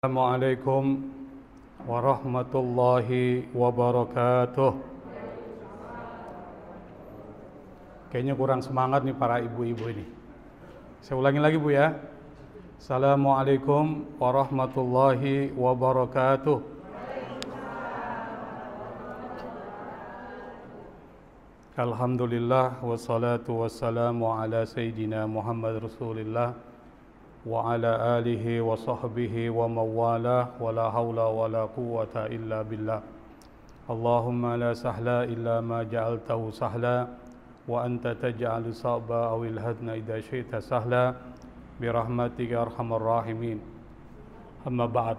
Assalamualaikum warahmatullahi wabarakatuh. Kayaknya kurang semangat nih para ibu-ibu ini. Saya ulangi lagi Bu ya. Assalamualaikum warahmatullahi wabarakatuh. Alhamdulillah wassalatu wassalamu ala sayyidina Muhammad Rasulillah wa ala alihi wa sahbihi wa mawalah wa la hawla wa la quwwata illa billah. Allahumma la sahla illa ma ja'altahu sahla wa anta taj'alu sa'ba awil hadna idha syi'ta sahla birahmatika arhamar rahimin. Amma ba'd.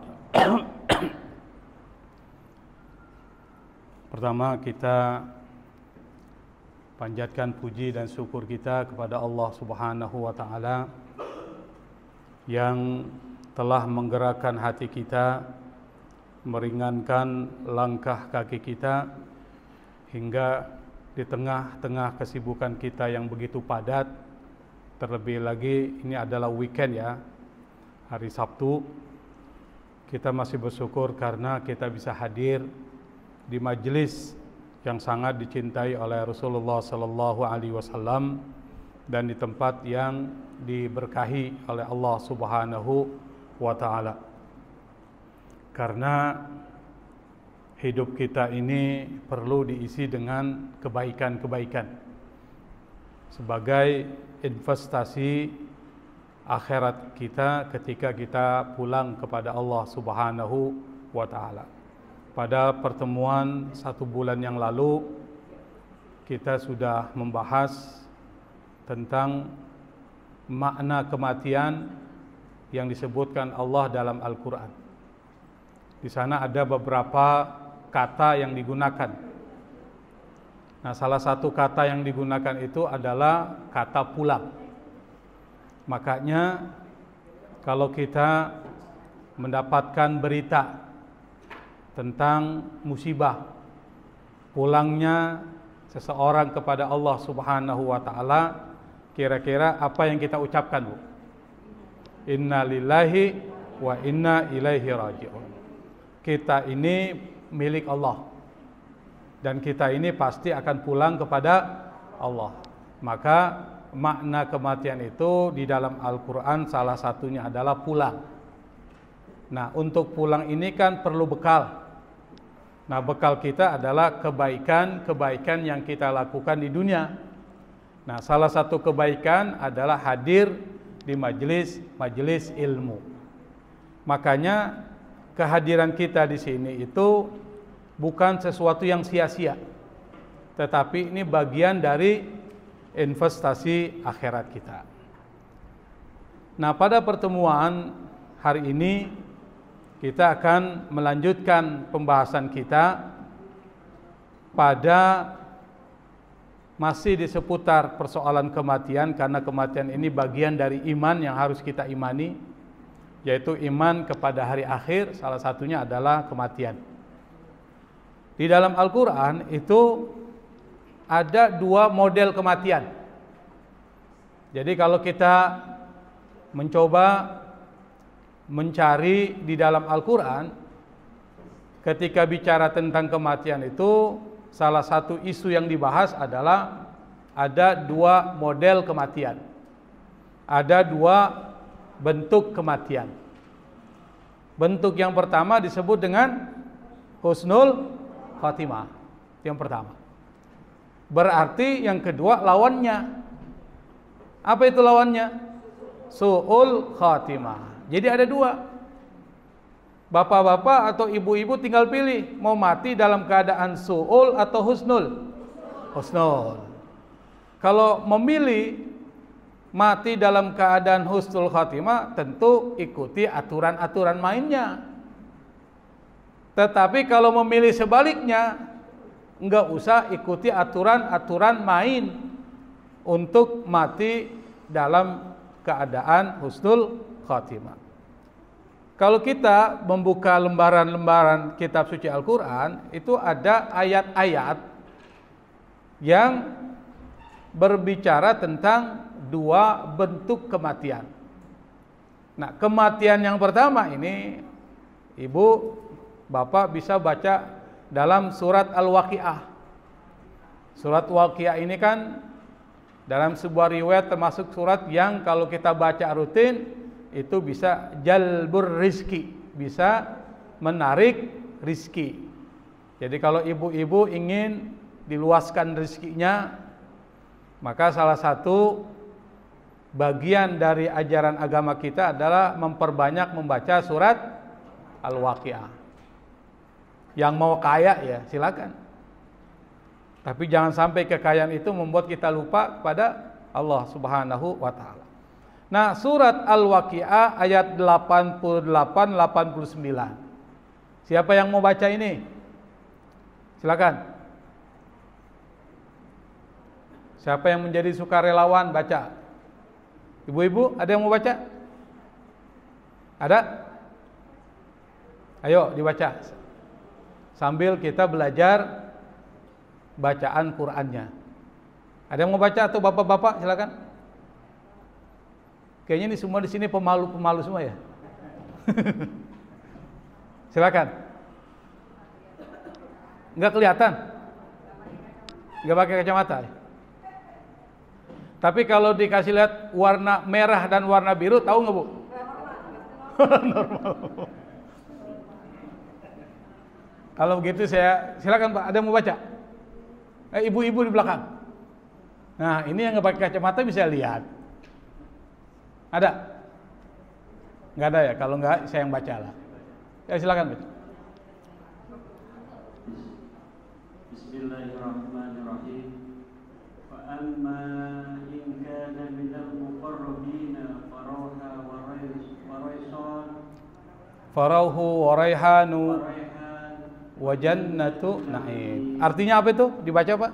Pertama kita panjatkan puji dan syukur kita kepada Allah Subhanahu wa taala yang telah menggerakkan hati kita, meringankan langkah kaki kita, hingga di tengah-tengah kesibukan kita yang begitu padat, terlebih lagi ini adalah weekend ya, hari Sabtu, kita masih bersyukur karena kita bisa hadir di majelis yang sangat dicintai oleh Rasulullah Sallallahu Alaihi Wasallam dan di tempat yang diberkahi oleh Allah Subhanahu wa taala. Karena hidup kita ini perlu diisi dengan kebaikan-kebaikan sebagai investasi akhirat kita ketika kita pulang kepada Allah Subhanahu wa taala. Pada pertemuan 1 bulan yang lalu kita sudah membahas tentang makna kematian yang disebutkan Allah dalam Al-Quran. Di sana ada beberapa kata yang digunakan. Nah, salah satu kata yang digunakan itu adalah kata pulang. Makanya kalau kita mendapatkan berita tentang musibah, pulangnya seseorang kepada Allah Subhanahu wa taala, kira-kira apa yang kita ucapkan, Bu? Inna lillahi wa inna ilaihi raji'un. Kita ini milik Allah dan kita ini pasti akan pulang kepada Allah. Maka makna kematian itu di dalam Al-Quran salah satunya adalah pulang. Nah, untuk pulang ini kan perlu bekal. Nah, bekal kita adalah kebaikan-kebaikan yang kita lakukan di dunia. Nah, salah satu kebaikan adalah hadir di majelis ilmu. Makanya kehadiran kita di sini itu bukan sesuatu yang sia-sia, tetapi ini bagian dari investasi akhirat kita. Nah, pada pertemuan hari ini kita akan melanjutkan pembahasan kita pada masih di seputar persoalan kematian, karena kematian ini bagian dari iman yang harus kita imani, yaitu iman kepada hari akhir, salah satunya adalah kematian. Di dalam Al-Quran itu ada 2 model kematian. Jadi kalau kita mencoba mencari di dalam Al-Quran, ketika bicara tentang kematian itu, salah satu isu yang dibahas adalah ada 2 model kematian. Ada 2 bentuk kematian. Bentuk yang pertama disebut dengan husnul khatimah. Yang pertama. Berarti yang kedua lawannya. Apa itu lawannya? Su'ul khatimah. Jadi ada 2. Bapak-bapak atau ibu-ibu tinggal pilih mau mati dalam keadaan su'ul atau husnul. Husnul. Kalau memilih mati dalam keadaan husnul khatimah, tentu ikuti aturan-aturan mainnya. Tetapi kalau memilih sebaliknya, enggak usah ikuti aturan-aturan main untuk mati dalam keadaan husnul khatimah. Kalau kita membuka lembaran-lembaran kitab suci Al-Quran, itu ada ayat-ayat yang berbicara tentang 2 bentuk kematian. Nah, kematian yang pertama ini Ibu, bapak bisa baca dalam surat Al-Waqiah. Surat Waqiah ini kan dalam sebuah riwayat termasuk surat yang kalau kita baca rutin itu bisa jalbur rizki, bisa menarik rizki. Jadi kalau ibu-ibu ingin diluaskan rizkinya, maka salah satu bagian dari ajaran agama kita adalah memperbanyak membaca surat Al-Waqiah. Yang mau kaya ya silakan. Tapi jangan sampai kekayaan itu membuat kita lupa kepada Allah Subhanahu wa taala. Nah, surat Al-Waqiah ayat 88-89. Siapa yang mau baca ini? Silakan. Siapa yang menjadi sukarelawan baca? Ibu-ibu, ada yang mau baca? Ada? Ayo dibaca. Sambil kita belajar bacaan Qur'annya. Ada yang mau baca atau bapak-bapak silakan? Kayaknya ini semua di sini pemalu-pemalu semua ya. Silakan. Enggak kelihatan? Enggak pakai kacamata? Tapi kalau dikasih lihat warna merah dan warna biru, tahu nggak Bu? Normal. Kalau begitu saya silakan Pak, ada yang mau baca? Ibu-ibu di belakang. Nah, ini yang nggak pakai kacamata bisa lihat. Ada? Nggak ada ya? Kalau nggak, saya yang baca lah. Ya silakan baca. Bismillahirrahmanirrahim. Wa amma in kana minal muqarrabina farauhu wa raihanu wa jannatu na'im. Artinya apa itu? Dibaca Pak?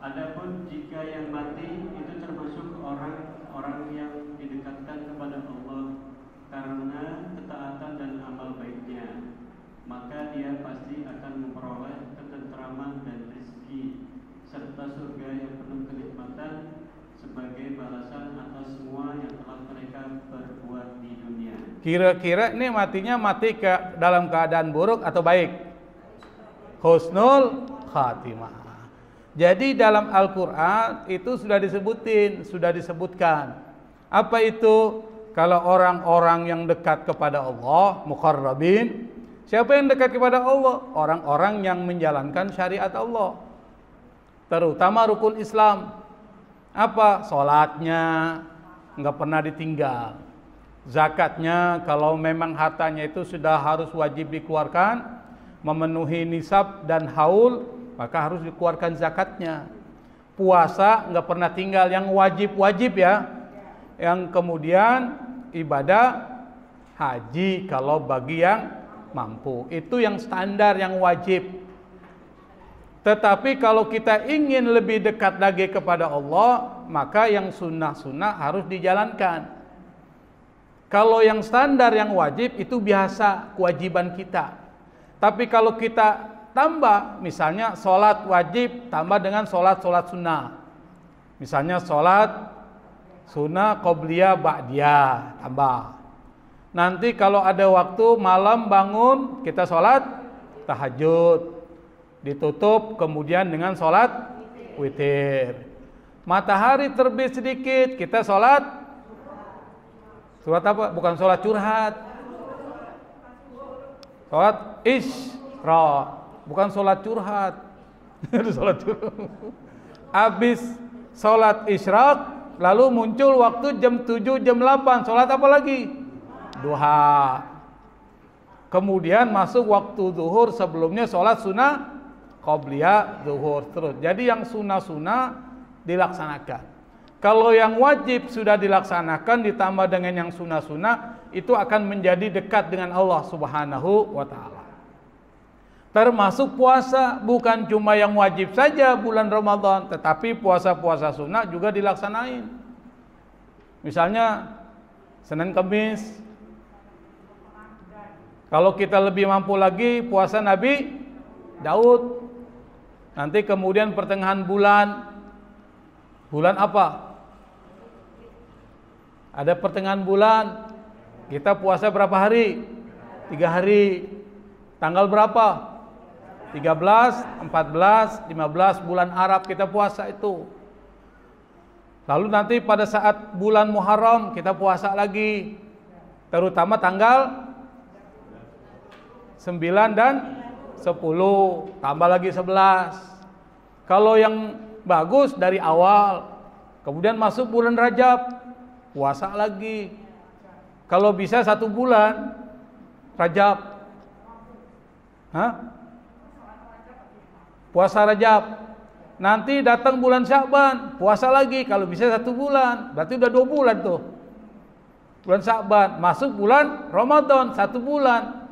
Adapun jika yang mati itu termasuk orang-orang yang didekatkan kepada Allah karena ketaatan dan amal baiknya, maka dia pasti akan memperoleh ketentraman dan rezeki serta surga yang penuh kenikmatan sebagai balasan atas semua yang telah mereka perbuat di dunia. Kira-kira ini matinya mati dalam keadaan buruk atau baik? Husnul khatimah. Jadi dalam Al-Quran itu sudah disebutkan. Apa itu? Kalau orang-orang yang dekat kepada Allah, muqarrabin. Siapa yang dekat kepada Allah? Orang-orang yang menjalankan syariat Allah, terutama rukun Islam. Apa? Salatnya nggak pernah ditinggal. Zakatnya kalau memang hartanya itu sudah harus wajib dikeluarkan, memenuhi nisab dan haul, maka harus dikeluarkan zakatnya. Puasa nggak pernah tinggal, yang wajib-wajib ya. Yang kemudian ibadah haji kalau bagi yang mampu, itu yang standar, yang wajib. Tetapi kalau kita ingin lebih dekat lagi kepada Allah, maka yang sunnah-sunnah harus dijalankan. Kalau yang standar, yang wajib itu biasa kewajiban kita. Tapi kalau kita tambah, misalnya sholat wajib tambah dengan sholat sunnah. Misalnya sholat sunnah qobliyah ba'diyah tambah. Nanti kalau ada waktu malam bangun kita sholat tahajud, ditutup kemudian dengan sholat witir. Matahari terbit sedikit kita sholat apa? Bukan sholat curhat, sholat isyraq, bukan sholat curhat. Sholat curhat. Habis sholat isyraq, lalu muncul waktu jam 7, jam 8, sholat apa lagi? Duha. Kemudian masuk waktu zuhur, sebelumnya sholat sunnah qobliyah zuhur terus. Jadi yang sunnah-sunnah dilaksanakan. Kalau yang wajib sudah dilaksanakan ditambah dengan yang sunnah-sunnah, itu akan menjadi dekat dengan Allah Subhanahu wa taala. Termasuk puasa, bukan cuma yang wajib saja bulan Ramadan, tetapi puasa-puasa sunnah juga dilaksanain. Misalnya Senin Kamis. Kalau kita lebih mampu lagi, puasa Nabi Daud. Nanti kemudian pertengahan bulan apa? Ada pertengahan bulan, kita puasa berapa hari? 3 hari. Tanggal berapa? 13, 14, 15 bulan Arab kita puasa itu. Lalu nanti pada saat bulan Muharram kita puasa lagi. Terutama tanggal 9 dan 10, tambah lagi 11. Kalau yang bagus dari awal, kemudian masuk bulan Rajab, puasa lagi. Kalau bisa 1 bulan Rajab. Puasa Rajab. Nanti datang bulan Sya'ban, puasa lagi. Kalau bisa 1 bulan, berarti udah 2 bulan tuh. Bulan Sya'ban, masuk bulan Ramadan 1 bulan.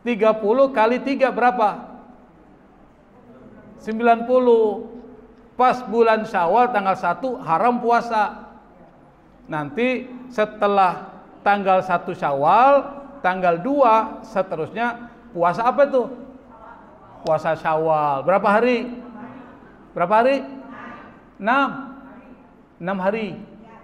30 kali 3 berapa? 90. Pas bulan Syawal tanggal 1 haram puasa. Nanti setelah tanggal 1 Syawal, tanggal 2 seterusnya puasa apa itu? Puasa Syawal. Berapa hari? Berapa hari? 6 hari.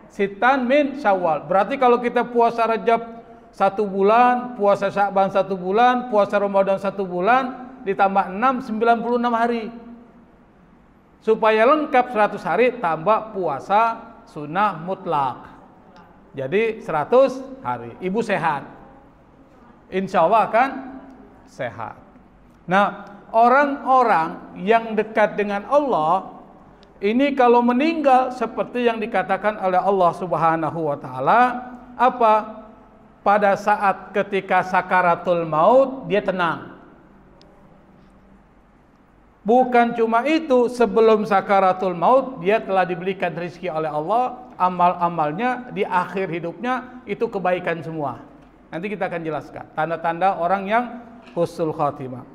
Sitan min Syawal. Berarti kalau kita puasa Rajab 1 bulan, puasa Sya'ban 1 bulan, puasa Ramadan 1 bulan, ditambah 6, 96 hari. Supaya lengkap 100 hari, tambah puasa sunnah mutlak. Jadi 100 hari. Ibu sehat. Insya Allah akan sehat. Nah, orang-orang yang dekat dengan Allah ini kalau meninggal seperti yang dikatakan oleh Allah Subhanahu wa taala, apa? Pada saat ketika sakaratul maut dia tenang. Bukan cuma itu, sebelum sakaratul maut dia telah diberikan rezeki oleh Allah, amal-amalnya di akhir hidupnya itu kebaikan semua. Nanti kita akan jelaskan tanda-tanda orang yang husnul khatimah.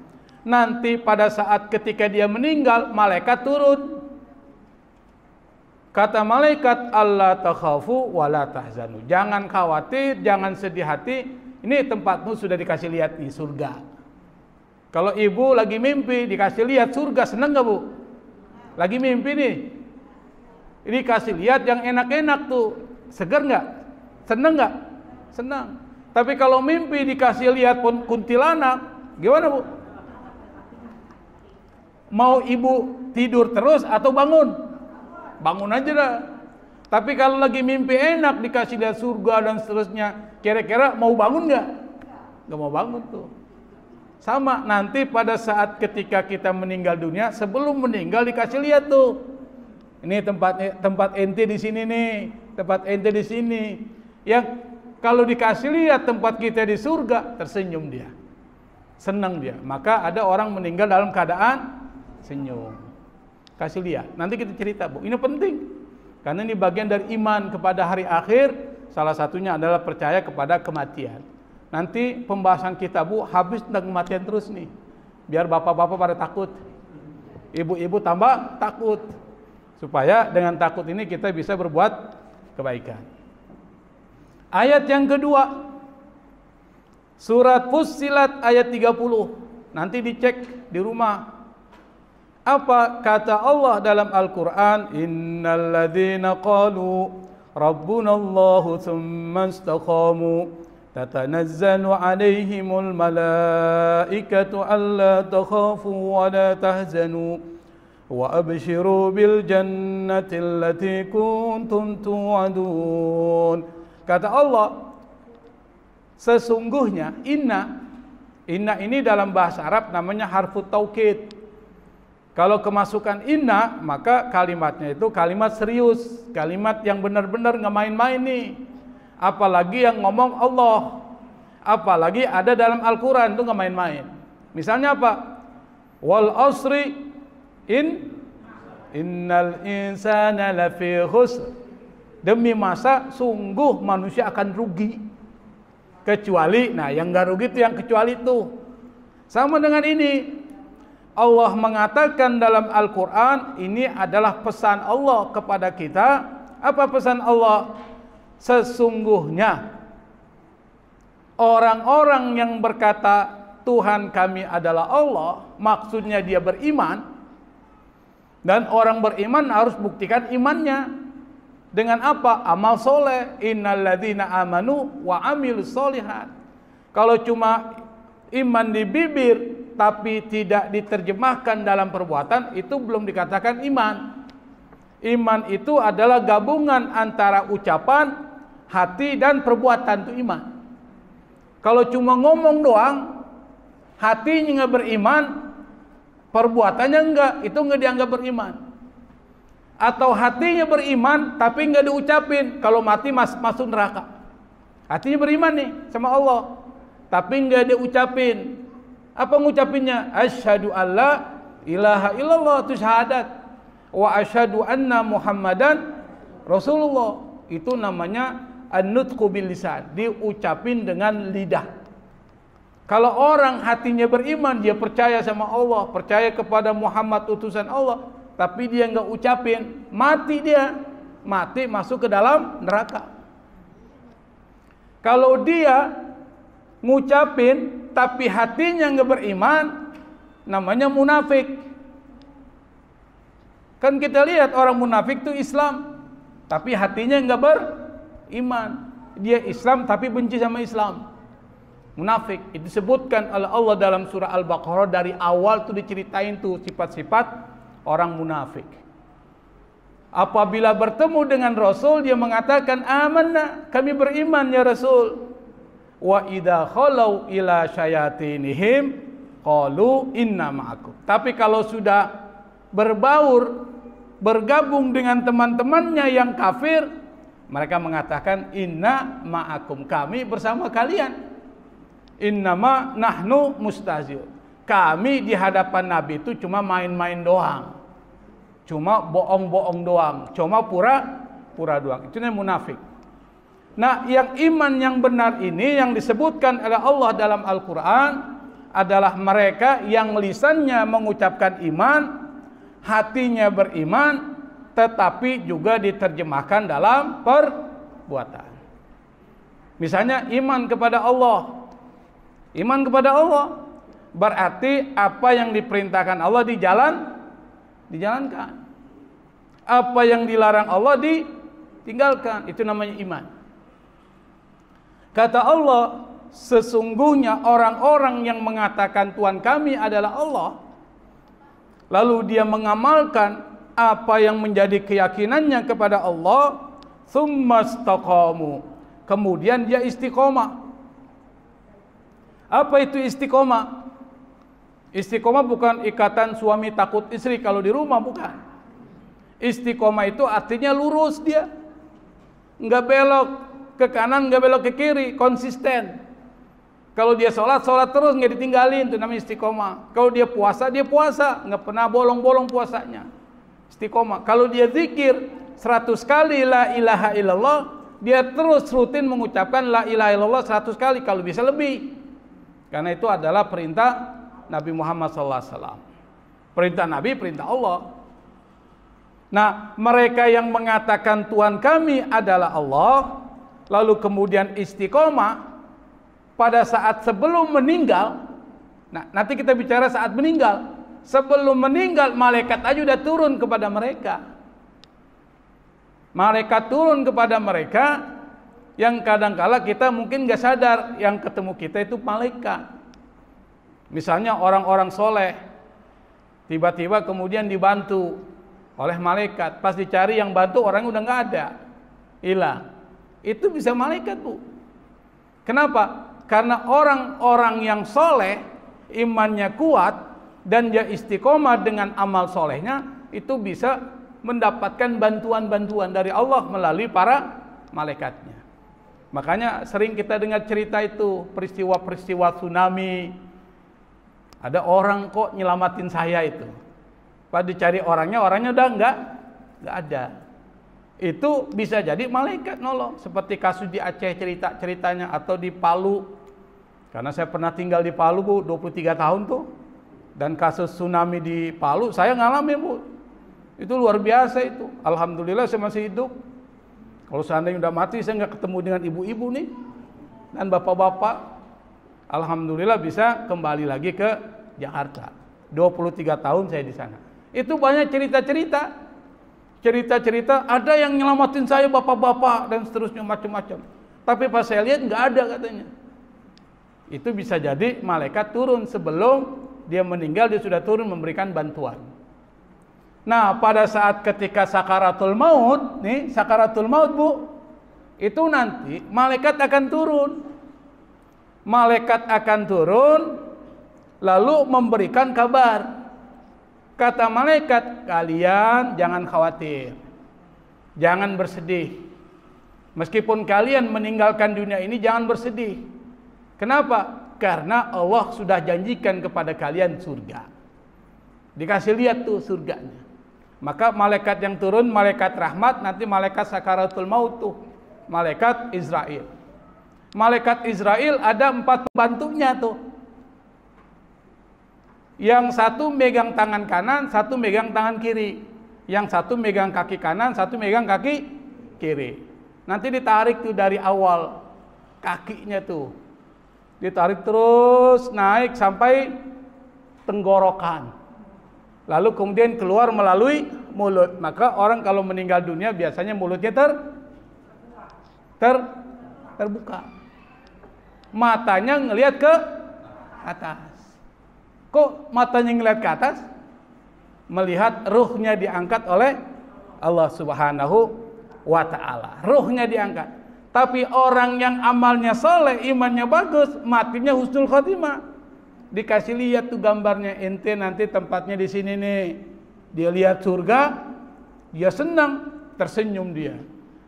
Nanti pada saat ketika dia meninggal, malaikat turun. Kata malaikat, Allah takhafu wa la tahzanu. Jangan khawatir, jangan sedih hati. Ini tempatmu sudah dikasih lihat di surga. Kalau ibu lagi mimpi dikasih lihat surga, senang gak bu? Lagi mimpi nih, ini kasih lihat yang enak-enak tuh, segar nggak? Senang nggak? Senang. Tapi kalau mimpi dikasih lihat pun kuntilanak, gimana bu? Mau ibu tidur terus atau bangun? Bangun aja dah. Tapi kalau lagi mimpi enak dikasih lihat surga dan seterusnya, kira-kira mau bangun nggak? Nggak mau bangun tuh. Sama nanti pada saat ketika kita meninggal dunia, sebelum meninggal dikasih lihat tuh. Ini tempat ente di sini nih, tempat ente di sini. Yang kalau dikasih lihat tempat kita di surga, tersenyum dia. Senang dia. Maka ada orang meninggal dalam keadaan senyum. Kasih lihat. Nanti kita cerita, Bu. Ini penting. Karena ini bagian dari iman kepada hari akhir. Salah satunya adalah percaya kepada kematian. Nanti pembahasan kita, Bu, habis tentang kematian terus nih. Biar bapak-bapak pada takut. Ibu-ibu tambah takut. Supaya dengan takut ini kita bisa berbuat kebaikan. Ayat yang kedua. Surat Fussilat ayat 30. Nanti dicek di rumah. Apa kata Allah dalam Al-Quran? Innal ladzina qalu Rabbunallahu tsumma istaqamu tatanazzalu alaihimul malaikatu alla takhafu wa la tahzanu wa abshiru bil jannati allati kuntum tu'adun. Kata Allah, sesungguhnya inna ini dalam bahasa Arab namanya harfu taukid. Kalau kemasukan inna, maka kalimatnya itu kalimat serius, kalimat yang benar-benar nggak main-main nih. Apalagi yang ngomong Allah, apalagi ada dalam Al-Quran itu nggak main-main. Misalnya apa? Wal asri innal insana lafi khusr. Demi masa sungguh manusia akan rugi. Kecuali, nah yang nggak rugi itu yang kecuali itu. Sama dengan ini. Allah mengatakan dalam Al-Quran, ini adalah pesan Allah kepada kita. Apa pesan Allah? Sesungguhnya orang-orang yang berkata Tuhan kami adalah Allah, maksudnya dia beriman. Dan orang beriman harus buktikan imannya. Dengan apa? Amal soleh. Innal ladzina amanu wa amilus solihat. Kalau cuma iman di bibir tapi tidak diterjemahkan dalam perbuatan, itu belum dikatakan iman. Iman itu adalah gabungan antara ucapan, hati, dan perbuatan, itu iman. Kalau cuma ngomong doang, hatinya nggak beriman, perbuatannya enggak, itu nggak dianggap beriman. Atau hatinya beriman tapi nggak diucapin, kalau mati masuk neraka. Hatinya beriman nih sama Allah, tapi nggak diucapin. Apa ngucapinnya? Asyhadu alla ilaha illallah, itu syahadat. Wa asyhadu anna Muhammadan Rasulullah. Itu namanya an-nutqu bil lisan, diucapin dengan lidah. Kalau orang hatinya beriman, dia percaya sama Allah, percaya kepada Muhammad utusan Allah, tapi dia nggak ucapin, mati dia, mati masuk ke dalam neraka. Kalau dia ngucapin tapi hatinya nggak beriman, namanya munafik. Kan kita lihat orang munafik itu Islam, tapi hatinya nggak beriman. Dia Islam tapi benci sama Islam. Munafik. Itu disebutkan oleh Allah dalam surah Al-Baqarah, dari awal tuh diceritain tuh sifat-sifat orang munafik. Apabila bertemu dengan Rasul, dia mengatakan, amanna, kami beriman ya Rasul. Wa idza khalau ila syayatinihim qalu inna ma'akum. Tapi kalau sudah berbaur, bergabung dengan teman-temannya yang kafir, mereka mengatakan inna ma'akum, kami bersama kalian. Innama nahnu mustahzi'un. Kami di hadapan Nabi itu cuma main-main doang, cuma bohong-bohong doang, cuma pura-pura doang. Itu namanya munafik. Nah, yang iman yang benar ini yang disebutkan oleh Allah dalam Al-Quran adalah mereka yang lisannya mengucapkan iman, hatinya beriman, tetapi juga diterjemahkan dalam perbuatan. Misalnya iman kepada Allah. Iman kepada Allah berarti apa yang diperintahkan Allah dijalankan. Apa yang dilarang Allah ditinggalkan. Itu namanya iman. Kata Allah, sesungguhnya orang-orang yang mengatakan Tuhan kami adalah Allah, lalu dia mengamalkan apa yang menjadi keyakinannya kepada Allah, tsumastaqamu, kemudian dia istiqomah. Apa itu istiqomah? Istiqomah bukan ikatan suami takut istri kalau di rumah, bukan. Istiqomah itu artinya lurus dia, nggak belok ke kanan, nggak belok ke kiri, konsisten. Kalau dia sholat terus, nggak ditinggalin, itu namanya istiqomah. Kalau dia puasa, nggak pernah bolong-bolong puasanya. Istiqomah. Kalau dia zikir 100 kali la ilaha illallah, dia terus rutin mengucapkan la ilaha illallah 100 kali, kalau bisa lebih. Karena itu adalah perintah Nabi Muhammad SAW. Perintah Nabi, perintah Allah. Nah, mereka yang mengatakan Tuhan kami adalah Allah, lalu kemudian istiqomah pada saat sebelum meninggal. Nah, nanti kita bicara saat meninggal. Sebelum meninggal, malaikat aja udah turun kepada mereka. Malaikat turun kepada mereka, yang kadang-kala kita mungkin gak sadar, yang ketemu kita itu malaikat. Misalnya orang-orang soleh, tiba-tiba kemudian dibantu oleh malaikat. Pas dicari yang bantu, orang udah gak ada, hilang. Itu bisa malaikat, Bu. Kenapa? Karena orang-orang yang soleh, imannya kuat, dan dia istiqomah dengan amal solehnya, itu bisa mendapatkan bantuan-bantuan dari Allah melalui para malaikatnya. Makanya sering kita dengar cerita itu, peristiwa-peristiwa tsunami. Ada orang kok nyelamatin saya itu. Pas dicari orangnya udah enggak ada. Itu bisa jadi malaikat nolong. Seperti kasus di Aceh ceritanya, atau di Palu. Karena saya pernah tinggal di Palu, Bu, 23 tahun tuh. Dan kasus tsunami di Palu saya ngalamin, Bu. Itu luar biasa itu. Alhamdulillah saya masih hidup. Kalau seandainya udah mati, saya nggak ketemu dengan ibu-ibu nih dan bapak-bapak. Alhamdulillah bisa kembali lagi ke Jakarta. 23 tahun saya di sana. Itu banyak cerita-cerita. Cerita-cerita, ada yang nyelamatin saya bapak-bapak dan seterusnya macam-macam. Tapi pas saya lihat nggak ada katanya. Itu bisa jadi malaikat turun sebelum dia meninggal, dia sudah turun memberikan bantuan. Nah, pada saat ketika sakaratul maut, nih sakaratul maut Bu, itu nanti malaikat akan turun. Malaikat akan turun lalu memberikan kabar. Kata malaikat, kalian jangan khawatir, jangan bersedih. Meskipun kalian meninggalkan dunia ini, jangan bersedih. Kenapa? Karena Allah sudah janjikan kepada kalian surga. Dikasih lihat tuh surganya. Maka malaikat yang turun, malaikat rahmat, nanti malaikat sakaratul maut tuh, malaikat Israel. Malaikat Israel ada 4 pembantunya tuh. Yang satu megang tangan kanan, satu megang tangan kiri. Yang satu megang kaki kanan, satu megang kaki kiri. Nanti ditarik tuh dari awal kakinya tuh. Ditarik terus naik sampai tenggorokan. Lalu kemudian keluar melalui mulut. Maka orang kalau meninggal dunia biasanya mulutnya terbuka. Matanya ngelihat ke atas. Kok matanya ngelihat ke atas? Melihat ruhnya diangkat oleh Allah Subhanahu wa ta'ala. Ruhnya diangkat. Tapi orang yang amalnya soleh, imannya bagus, matinya husnul khotimah. Dikasih lihat tuh gambarnya, ente nanti tempatnya di sini nih. Dia lihat surga, dia senang, tersenyum dia.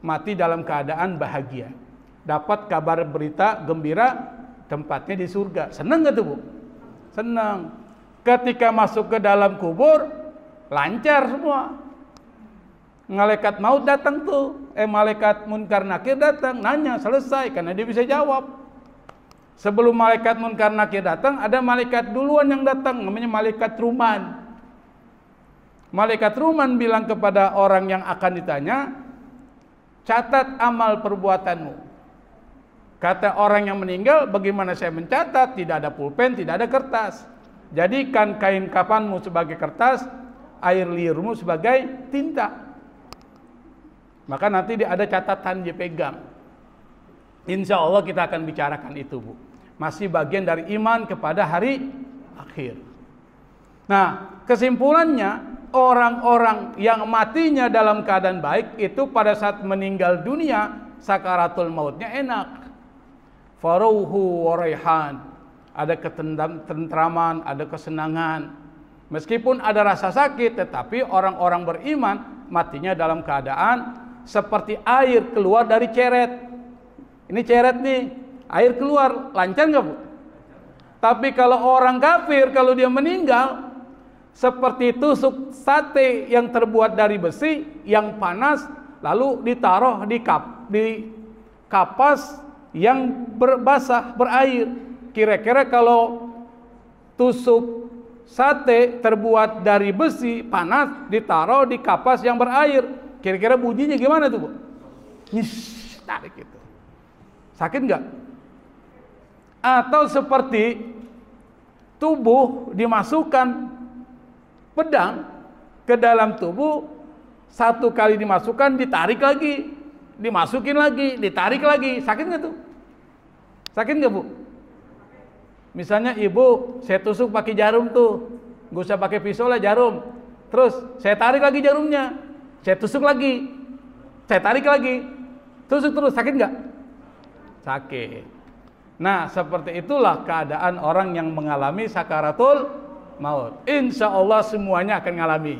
Mati dalam keadaan bahagia. Dapat kabar berita gembira, tempatnya di surga. Senang gak tuh Bu? Senang. Ketika masuk ke dalam kubur, lancar semua. Malaikat maut datang tuh, malaikat munkar nakir datang, nanya, selesai, karena dia bisa jawab. Sebelum malaikat munkar nakir datang, ada malaikat duluan yang datang, namanya malaikat Ruman. Malaikat Ruman bilang kepada orang yang akan ditanya, catat amal perbuatanmu. Kata orang yang meninggal, bagaimana saya mencatat? Tidak ada pulpen, tidak ada kertas. Jadikan kain kafanmu sebagai kertas, air liurmu sebagai tinta. Maka nanti ada catatan dia pegang. Insya Allah kita akan bicarakan itu Bu. Masih bagian dari iman kepada hari akhir. Nah, kesimpulannya orang-orang yang matinya dalam keadaan baik itu pada saat meninggal dunia sakaratul mautnya enak. Faruhu wa raihan. Ada ketentraman, ada kesenangan. Meskipun ada rasa sakit, tetapi orang-orang beriman matinya dalam keadaan seperti air keluar dari ceret. Ini ceret nih, air keluar, lancar nggak Bu? Tapi kalau orang kafir, kalau dia meninggal, seperti tusuk sate yang terbuat dari besi, yang panas, lalu ditaruh di kapas yang berbasah, berair. Kira-kira kalau tusuk sate terbuat dari besi, panas, ditaruh di kapas yang berair, kira-kira bunyinya gimana tuh Bu? Nyis, tarik gitu. Sakit nggak? Atau seperti tubuh dimasukkan pedang ke dalam tubuh, satu kali dimasukkan, ditarik lagi, dimasukin lagi, ditarik lagi. Sakit nggak tuh? Sakit nggak Bu? Misalnya ibu, saya tusuk pakai jarum tuh, nggak usah pakai pisau lah, jarum. Terus saya tarik lagi jarumnya, saya tusuk lagi, saya tarik lagi, tusuk terus, sakit nggak? Sakit. Nah, seperti itulah keadaan orang yang mengalami sakaratul maut. Insya Allah semuanya akan ngalami.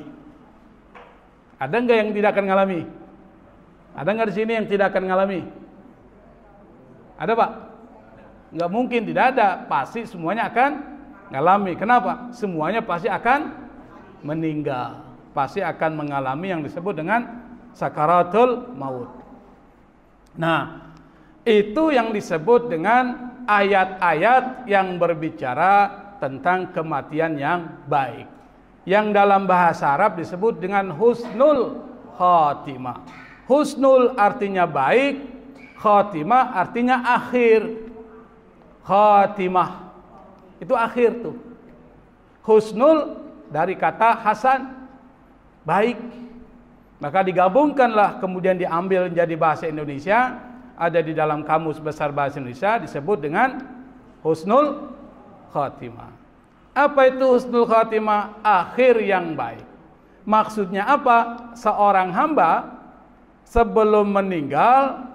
Ada nggak yang tidak akan ngalami? Ada nggak di sini yang tidak akan ngalami? Ada Pak? Nggak mungkin tidak ada. Pasti semuanya akan ngalami. Kenapa? Semuanya pasti akan meninggal. Pasti akan mengalami yang disebut dengan sakaratul maut. Nah, itu yang disebut dengan ayat-ayat yang berbicara tentang kematian yang baik, yang dalam bahasa Arab disebut dengan husnul khotimah. Husnul artinya baik, khotimah artinya akhir. Khotimah itu akhir tuh. Husnul dari kata hasan, baik. Maka digabungkanlah, kemudian diambil menjadi bahasa Indonesia, ada di dalam Kamus Besar Bahasa Indonesia disebut dengan husnul khatimah. Apa itu husnul khatimah? Akhir yang baik. Maksudnya apa? Seorang hamba sebelum meninggal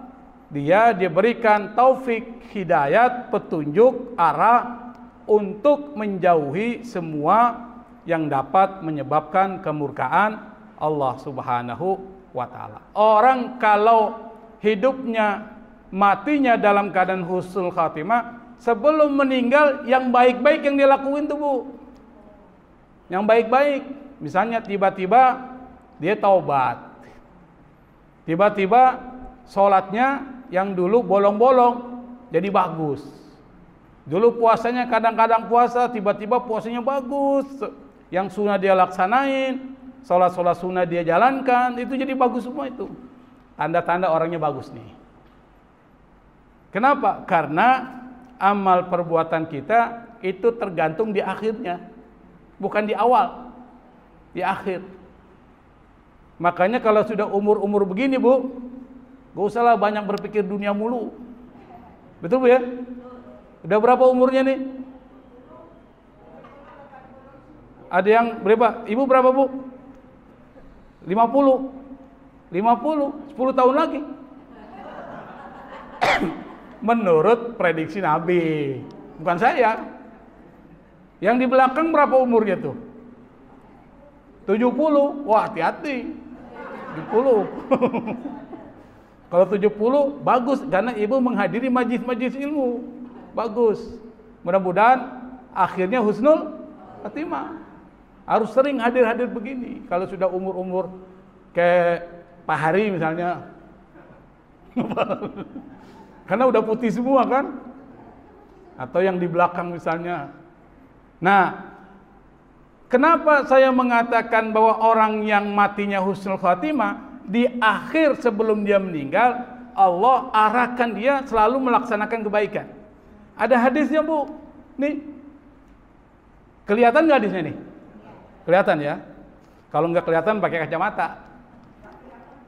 dia diberikan taufik, hidayat, petunjuk, arah untuk menjauhi semua yang dapat menyebabkan kemurkaan Allah Subhanahu wa ta'ala. Orang kalau hidupnya, matinya dalam keadaan husnul khatimah, sebelum meninggal yang baik-baik yang dia lakuin tuh, Bu. Yang baik-baik. Misalnya tiba-tiba dia taubat. Tiba-tiba sholatnya yang dulu bolong-bolong jadi bagus. Dulu puasanya kadang-kadang puasa, tiba-tiba puasanya bagus. Yang sunnah dia laksanain, sholat-sholat sunnah dia jalankan, itu jadi bagus semua itu. Tanda-tanda orangnya bagus nih. Kenapa? Karena amal perbuatan kita itu tergantung di akhirnya, bukan di awal, di akhir. Makanya kalau sudah umur-umur begini, Bu, gak usahlah banyak berpikir dunia mulu. Betul, Bu ya? Udah berapa umurnya nih? Ada yang berapa? Ibu berapa, Bu? 50. 10 tahun lagi. Menurut prediksi Nabi, bukan saya. Yang di belakang berapa umurnya tuh? 70. Wah, hati-hati. 70. Kalau 70 bagus karena ibu menghadiri majlis-majlis ilmu. Bagus. Mudah-mudahan akhirnya husnul khatimah. Harus sering hadir-hadir begini. Kalau sudah umur-umur kayak Pak Hari misalnya. Karena udah putih semua kan? Atau yang di belakang misalnya. Nah, kenapa saya mengatakan bahwa orang yang matinya husnul khatimah, di akhir sebelum dia meninggal, Allah arahkan dia selalu melaksanakan kebaikan. Ada hadisnya, Bu. Nih. Kelihatan nggak hadisnya nih? Kelihatan ya? Kalau nggak kelihatan pakai kacamata.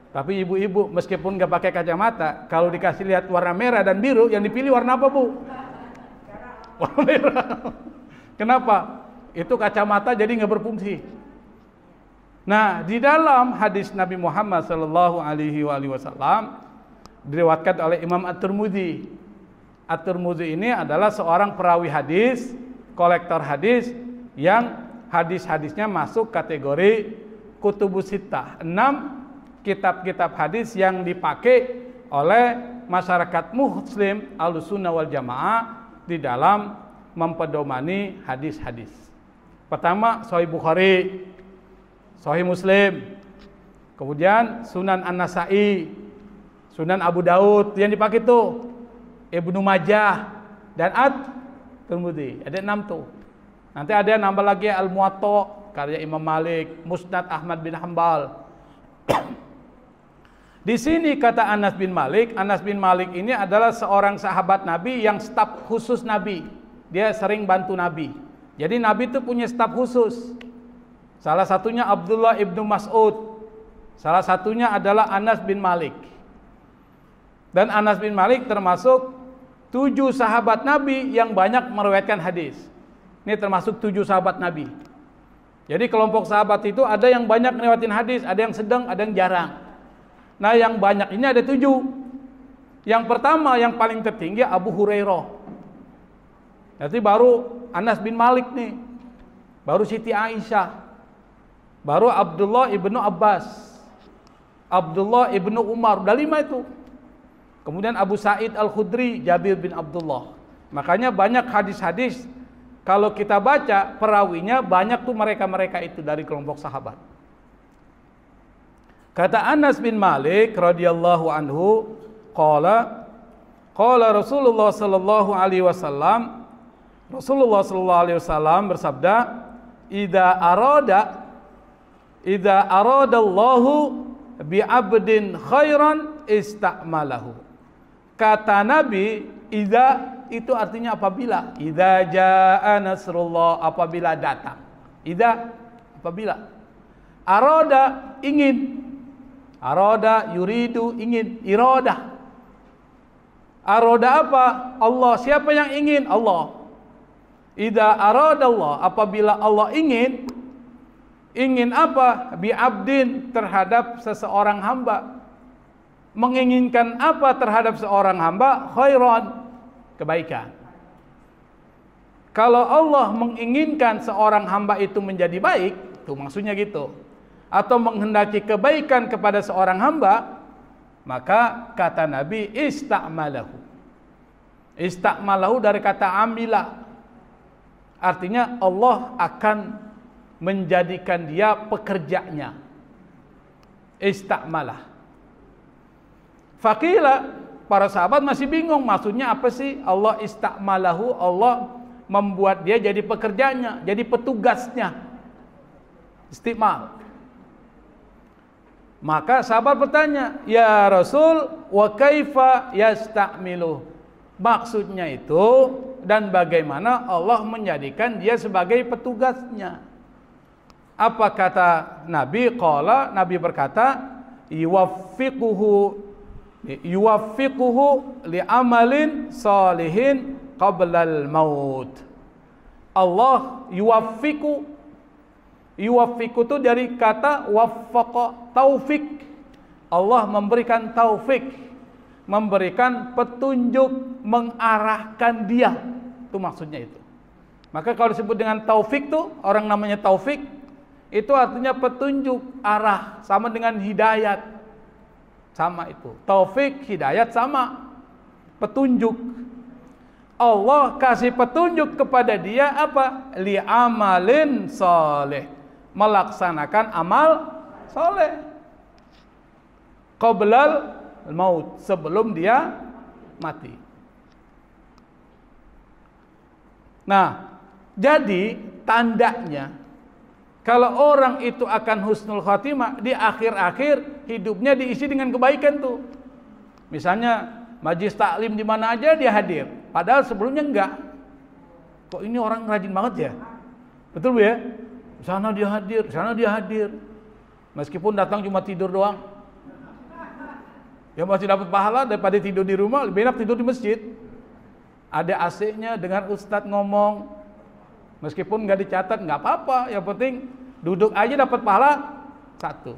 Tapi ibu-ibu meskipun nggak pakai kacamata, kalau dikasih lihat warna merah dan biru, yang dipilih warna apa, Bu? Warna merah. Kenapa? Itu kacamata jadi nggak berfungsi. Nah, di dalam hadis Nabi Muhammad sallallahu alaihi wasallam diriwayatkan oleh Imam At-Tirmidzi. At-Tirmidzi ini adalah seorang perawi hadis, kolektor hadis yang hadis-hadisnya masuk kategori kutubus sittah. 6 kitab-kitab hadis yang dipakai oleh masyarakat muslim Ahlussunnah wal Jamaah di dalam mempedomani hadis-hadis. Pertama, Sahih Bukhari, Sahih Muslim, kemudian Sunan An-Nasa'i, Sunan Abu Daud, yang dipakai tuh Ibnu Majah dan At-Tirmidzi. Ada 6 tuh. Nanti ada yang nambah lagi Al-Muwatta karya Imam Malik, Musnad Ahmad bin Hanbal. Di sini kata Anas bin Malik ini adalah seorang sahabat Nabi yang staf khusus Nabi. Dia sering bantu Nabi. Jadi Nabi itu punya staf khusus. Salah satunya Abdullah ibnu Mas'ud. Salah satunya adalah Anas bin Malik. Dan Anas bin Malik termasuk 7 sahabat Nabi yang banyak meriwayatkan hadis. Ini termasuk 7 sahabat Nabi. Jadi kelompok sahabat itu ada yang banyak meriwayatkan hadis, ada yang sedang, ada yang jarang. Nah, yang banyak ini ada 7. Yang pertama, yang paling tertinggi Abu Hurairah. Nanti baru Anas bin Malik nih. Baru Siti Aisyah. Baru Abdullah ibnu Abbas. Abdullah ibnu Umar. Udah 5 itu. Kemudian Abu Sa'id Al-Khudri, Jabir bin Abdullah. Makanya banyak hadis-hadis kalau kita baca perawinya banyak tuh mereka-mereka itu dari kelompok sahabat. Kata Anas bin Malik radhiyallahu anhu, qala Rasulullah sallallahu alaihi wasallam, Rasulullah sallallahu alaihi wasallam bersabda, idza aradallahu bi 'abdin khairan ista'malahu. Kata Nabi, idza itu artinya apabila. Idza jaa nasrullah, apabila datang. Idza apabila. Arada ingin. Arada yuridu ingin, iradah. Aroda apa? Allah. Siapa yang ingin? Allah. Idza aradallah, apabila Allah ingin apa? Bi abdin, terhadap seseorang hamba. Menginginkan apa terhadap seorang hamba? Khairan, kebaikan. Kalau Allah menginginkan seorang hamba itu menjadi baik, itu maksudnya gitu, atau menghendaki kebaikan kepada seorang hamba, maka kata Nabi ista'malahu. Ista'malahu dari kata amila, artinya Allah akan menjadikan dia pekerjanya. Ista'malah. Faqila, para sahabat masih bingung maksudnya apa sih Allah ista'malahu, Allah membuat dia jadi pekerjanya, jadi petugasnya. Istimal. Maka sahabat bertanya, ya Rasul, wa kaifa yasta'milu? Maksudnya itu, dan bagaimana Allah menjadikan dia sebagai petugasnya? Apa kata Nabi? Qala, Nabi berkata, yuwaffiquhu li amalin salihin qablal maut. Allah yuwaffiqu. Yuwaffiqu itu dari kata waffaqa, taufik. Allah memberikan taufik, memberikan petunjuk, mengarahkan dia. Itu maksudnya itu. Maka kalau disebut dengan taufik tuh, orang namanya taufik, itu artinya petunjuk, arah, sama dengan hidayat. Sama itu. Taufik, hidayat sama. Petunjuk. Allah kasih petunjuk kepada dia apa? Li amalin saleh. Melaksanakan amal soleh. Qablal maut, sebelum dia mati. Nah, jadi tandanya kalau orang itu akan husnul khatimah, di akhir-akhir hidupnya diisi dengan kebaikan tuh. Misalnya majlis taklim di mana aja dia hadir, padahal sebelumnya enggak. Kok ini orang rajin banget ya? Betul Bu ya? Sana dia hadir, sana dia hadir. Meskipun datang cuma tidur doang. Ya masih dapat pahala daripada tidur di rumah, lebih enak tidur di masjid. Ada AC-nya, dengar ustadz ngomong. Meskipun nggak dicatat, nggak apa-apa. Yang penting duduk aja dapat pahala 1.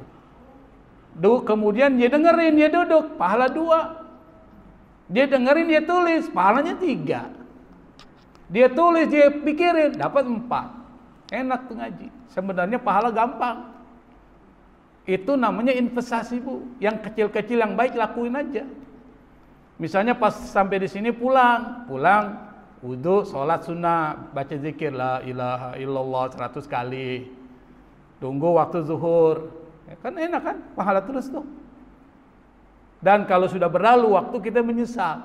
Kemudian dia dengerin, dia duduk, pahala 2. Dia dengerin, dia tulis, pahalanya 3. Dia tulis, dia pikirin, dapat 4. Enak tuh ngaji. Sebenarnya pahala gampang. Itu namanya investasi Bu. Yang kecil-kecil yang baik lakuin aja. Misalnya pas sampai di sini pulang, wudu, sholat sunnah, baca zikir la ilaha illallah 100 kali. Tunggu waktu zuhur. Ya, kan enak kan? Pahala terus tuh. Dan kalau sudah berlalu waktu, kita menyesal.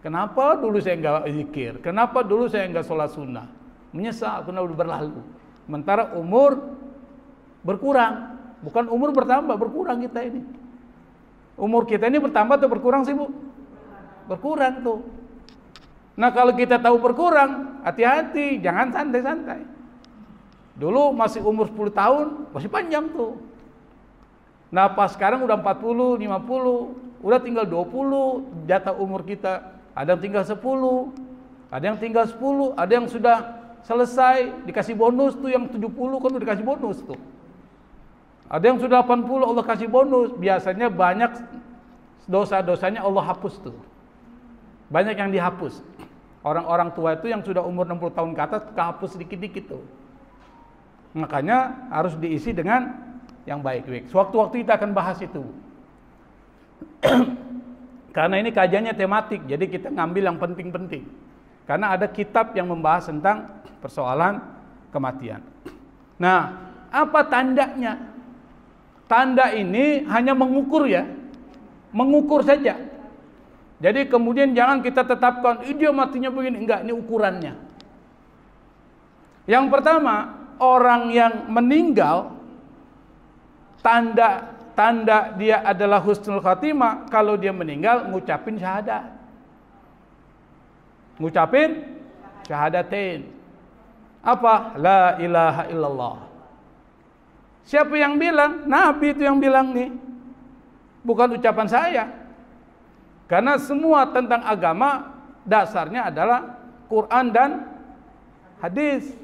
Kenapa dulu saya enggak zikir? Kenapa dulu saya enggak sholat sunnah? Menyesal karena udah berlalu. Sementara umur berkurang, bukan umur bertambah, berkurang kita ini. Umur kita ini bertambah atau berkurang sih Bu? Berkurang tuh. Nah kalau kita tahu berkurang, hati-hati, jangan santai-santai. Dulu masih umur 10 tahun, masih panjang tuh. Nah pas sekarang udah 40, 50, udah tinggal 20 jatah umur kita. Ada yang tinggal 10, ada yang tinggal 10, ada yang sudah selesai, dikasih bonus tuh, yang 70 kan udah dikasih bonus tuh. Ada yang sudah 80 Allah kasih bonus. Biasanya banyak dosa-dosanya Allah hapus tuh. Banyak yang dihapus. Orang-orang tua itu yang sudah umur 60 tahun ke atas kehapus sedikit-dikit tuh. Makanya harus diisi dengan yang baik-baik. Sewaktu-waktu kita akan bahas itu. Karena ini kajiannya tematik, jadi kita ngambil yang penting-penting. Karena ada kitab yang membahas tentang persoalan kematian. Nah, apa tandanya? Tanda ini hanya mengukur ya. Mengukur saja. Jadi kemudian jangan kita tetapkan, dia matinya begini. Enggak, ini ukurannya. Yang pertama, orang yang meninggal, tanda dia adalah husnul khatimah, kalau dia meninggal ngucapin syahadat. Ngucapin syahadatain. Apa? La ilaha illallah. Siapa yang bilang? Nabi itu yang bilang nih. Bukan ucapan saya. Karena semua tentang agama dasarnya adalah Quran dan hadis.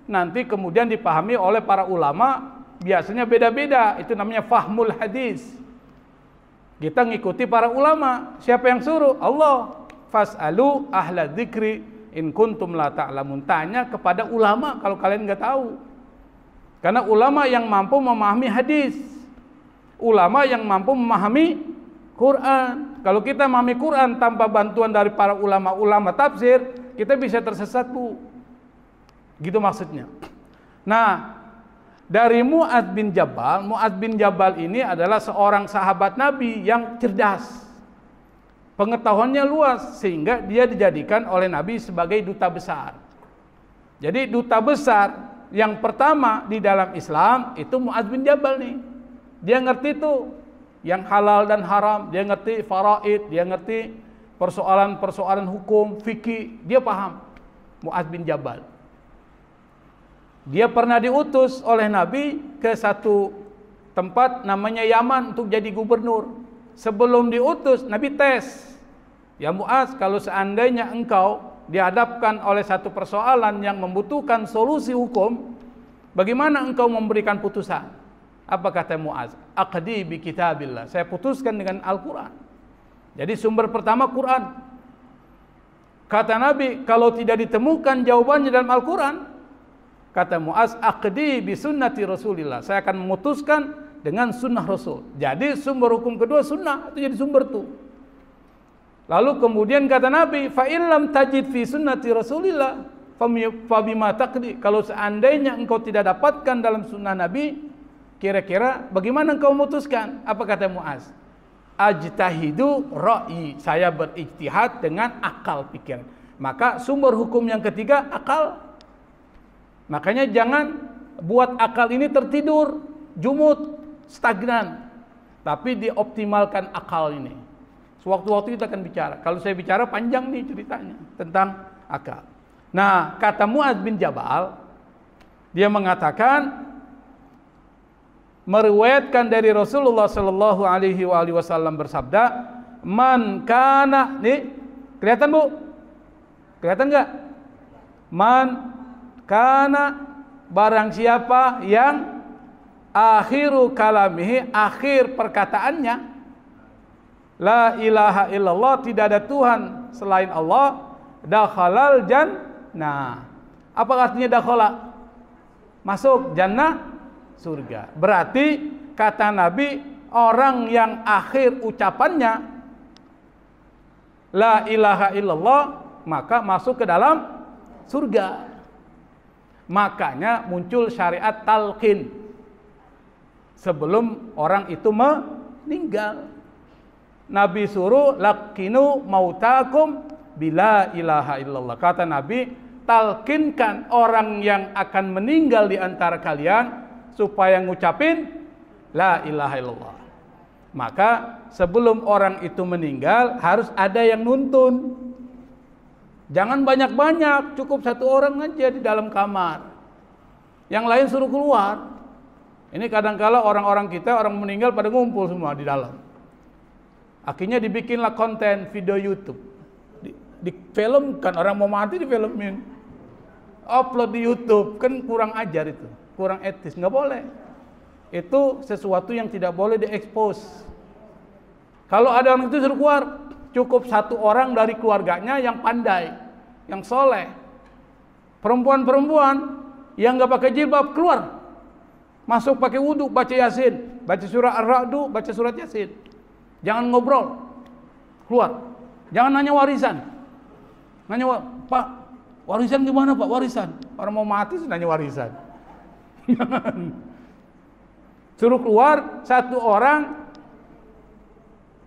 Nanti kemudian dipahami oleh para ulama biasanya beda-beda. Itu namanya fahmul hadis. Kita ngikuti para ulama. Siapa yang suruh? Allah. Fas'alu ahla dzikri in kuntum la ta'lamun. Tanya kepada ulama kalau kalian nggak tahu. Karena ulama yang mampu memahami hadis, ulama yang mampu memahami Quran. Kalau kita memahami Quran tanpa bantuan dari para ulama-ulama tafsir, kita bisa tersesat, Bu. Gitu maksudnya. Nah, dari Mu'adz bin Jabal ini adalah seorang sahabat Nabi yang cerdas. Pengetahuannya luas sehingga dia dijadikan oleh Nabi sebagai duta besar. Jadi duta besar yang pertama di dalam Islam itu Mu'adz bin Jabal nih. Dia ngerti tuh yang halal dan haram, dia ngerti faraid, dia ngerti persoalan-persoalan hukum, fikih, dia paham. Mu'adz bin Jabal. Dia pernah diutus oleh Nabi ke satu tempat namanya Yaman untuk jadi gubernur. Sebelum diutus, Nabi tes. Ya Mu'adz, kalau seandainya engkau dihadapkan oleh satu persoalan yang membutuhkan solusi hukum, bagaimana engkau memberikan putusan? Apa kata Mu'adz? Aqdi bi kitabillah. Saya putuskan dengan Al-Quran. Jadi sumber pertama Quran. Kata Nabi, kalau tidak ditemukan jawabannya dalam Al-Quran, kata Mu'adz, aqdi bi sunnati Rasulillah. Saya akan memutuskan dengan sunnah Rasul. Jadi sumber hukum kedua sunnah, itu jadi sumber tuh. Lalu kemudian kata Nabi, fa in lam tajid fi sunnati Rasulillah fa bima taqdi. Kalau seandainya engkau tidak dapatkan dalam sunnah Nabi, kira-kira bagaimana engkau memutuskan? Apa kata Mu'adz? Ajtahidu ra'yi. Saya berijtihad dengan akal pikiran. Maka sumber hukum yang ketiga akal. Makanya jangan buat akal ini tertidur, jumut, stagnan. Tapi dioptimalkan akal ini. Sewaktu-waktu kita akan bicara. Kalau saya bicara panjang nih ceritanya tentang akal. Nah, kata Mu'adz bin Jabal, dia mengatakan, meriwayatkan dari Rasulullah Shallallahu Alaihi Wasallam bersabda, man kana, nih kelihatan Bu? Kelihatan nggak? Man kana, barang siapa yang akhiru kalamihi, akhir perkataannya, la ilaha illallah, tidak ada Tuhan selain Allah, dakhalal jannah. Apa artinya dakhala? Masuk jannah, surga. Berarti kata Nabi, orang yang akhir ucapannya la ilaha illallah, maka masuk ke dalam surga. Makanya muncul syariat talqin sebelum orang itu meninggal. Nabi suruh laqinu mautakum bila ilaha illallah. Kata Nabi, talqinkan orang yang akan meninggal di antara kalian supaya ngucapin la ilaha illallah. Maka sebelum orang itu meninggal harus ada yang nuntun. Jangan banyak-banyak, cukup satu orang aja di dalam kamar. Yang lain suruh keluar. Ini kadang-kala orang-orang kita, orang meninggal pada ngumpul semua di dalam. Akhirnya dibikinlah konten video YouTube, difilmkan, orang mau mati difilmin, upload di YouTube, kan kurang ajar itu, kurang etis, nggak boleh. Itu sesuatu yang tidak boleh diekspos. Kalau ada orang itu suruh keluar, cukup satu orang dari keluarganya yang pandai, yang soleh. Perempuan-perempuan yang nggak pakai jilbab keluar, masuk pakai wudhu, baca Yasin, baca surah Ar-Ra'du, baca surat Yasin. Jangan ngobrol, keluar. Jangan nanya warisan. Nanya, Pak, warisan gimana Pak? Warisan. Orang mau mati nanya warisan. Suruh keluar satu orang,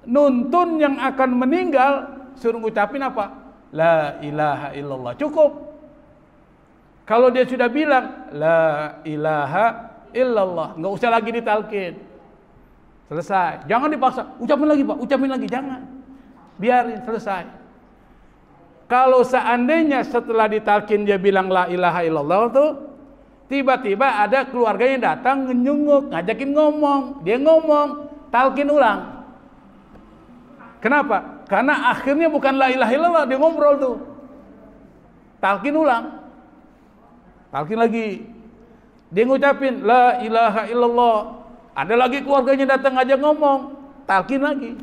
nuntun yang akan meninggal, suruh ngucapin apa? La ilaha illallah. Cukup. Kalau dia sudah bilang la ilaha illallah, nggak usah lagi ditalkin. Selesai. Jangan dipaksa. Ucapin lagi Pak, ucapin lagi. Jangan. Biarin, selesai. Kalau seandainya setelah ditalkin dia bilang la ilaha illallah tuh, tiba-tiba ada keluarganya datang ngenyunguk, ngajakin ngomong. Dia ngomong, talkin ulang. Kenapa? Karena akhirnya bukan la ilaha illallah, dia ngobrol tuh. Talqin ulang. Talqin lagi. Dia ngucapin la ilaha illallah. Ada lagi keluarganya datang ngajak ngomong. Talqin lagi.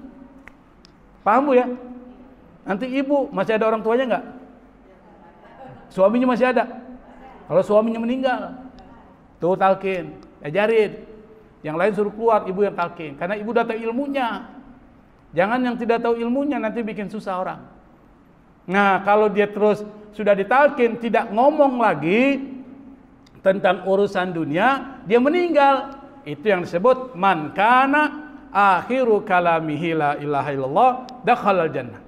Paham Bu ya? Nanti ibu masih ada orang tuanya enggak? Suaminya masih ada. Kalau suaminya meninggal, tuh talqin, ajarin. Yang lain suruh keluar, ibu yang talqin. Karena ibu udah tahu ilmunya. Jangan yang tidak tahu ilmunya nanti bikin susah orang. Nah, kalau dia terus sudah ditalqin, tidak ngomong lagi tentang urusan dunia, dia meninggal. Itu yang disebut man kana akhiru kalamihi la ilaha illallah dakhalal jannah.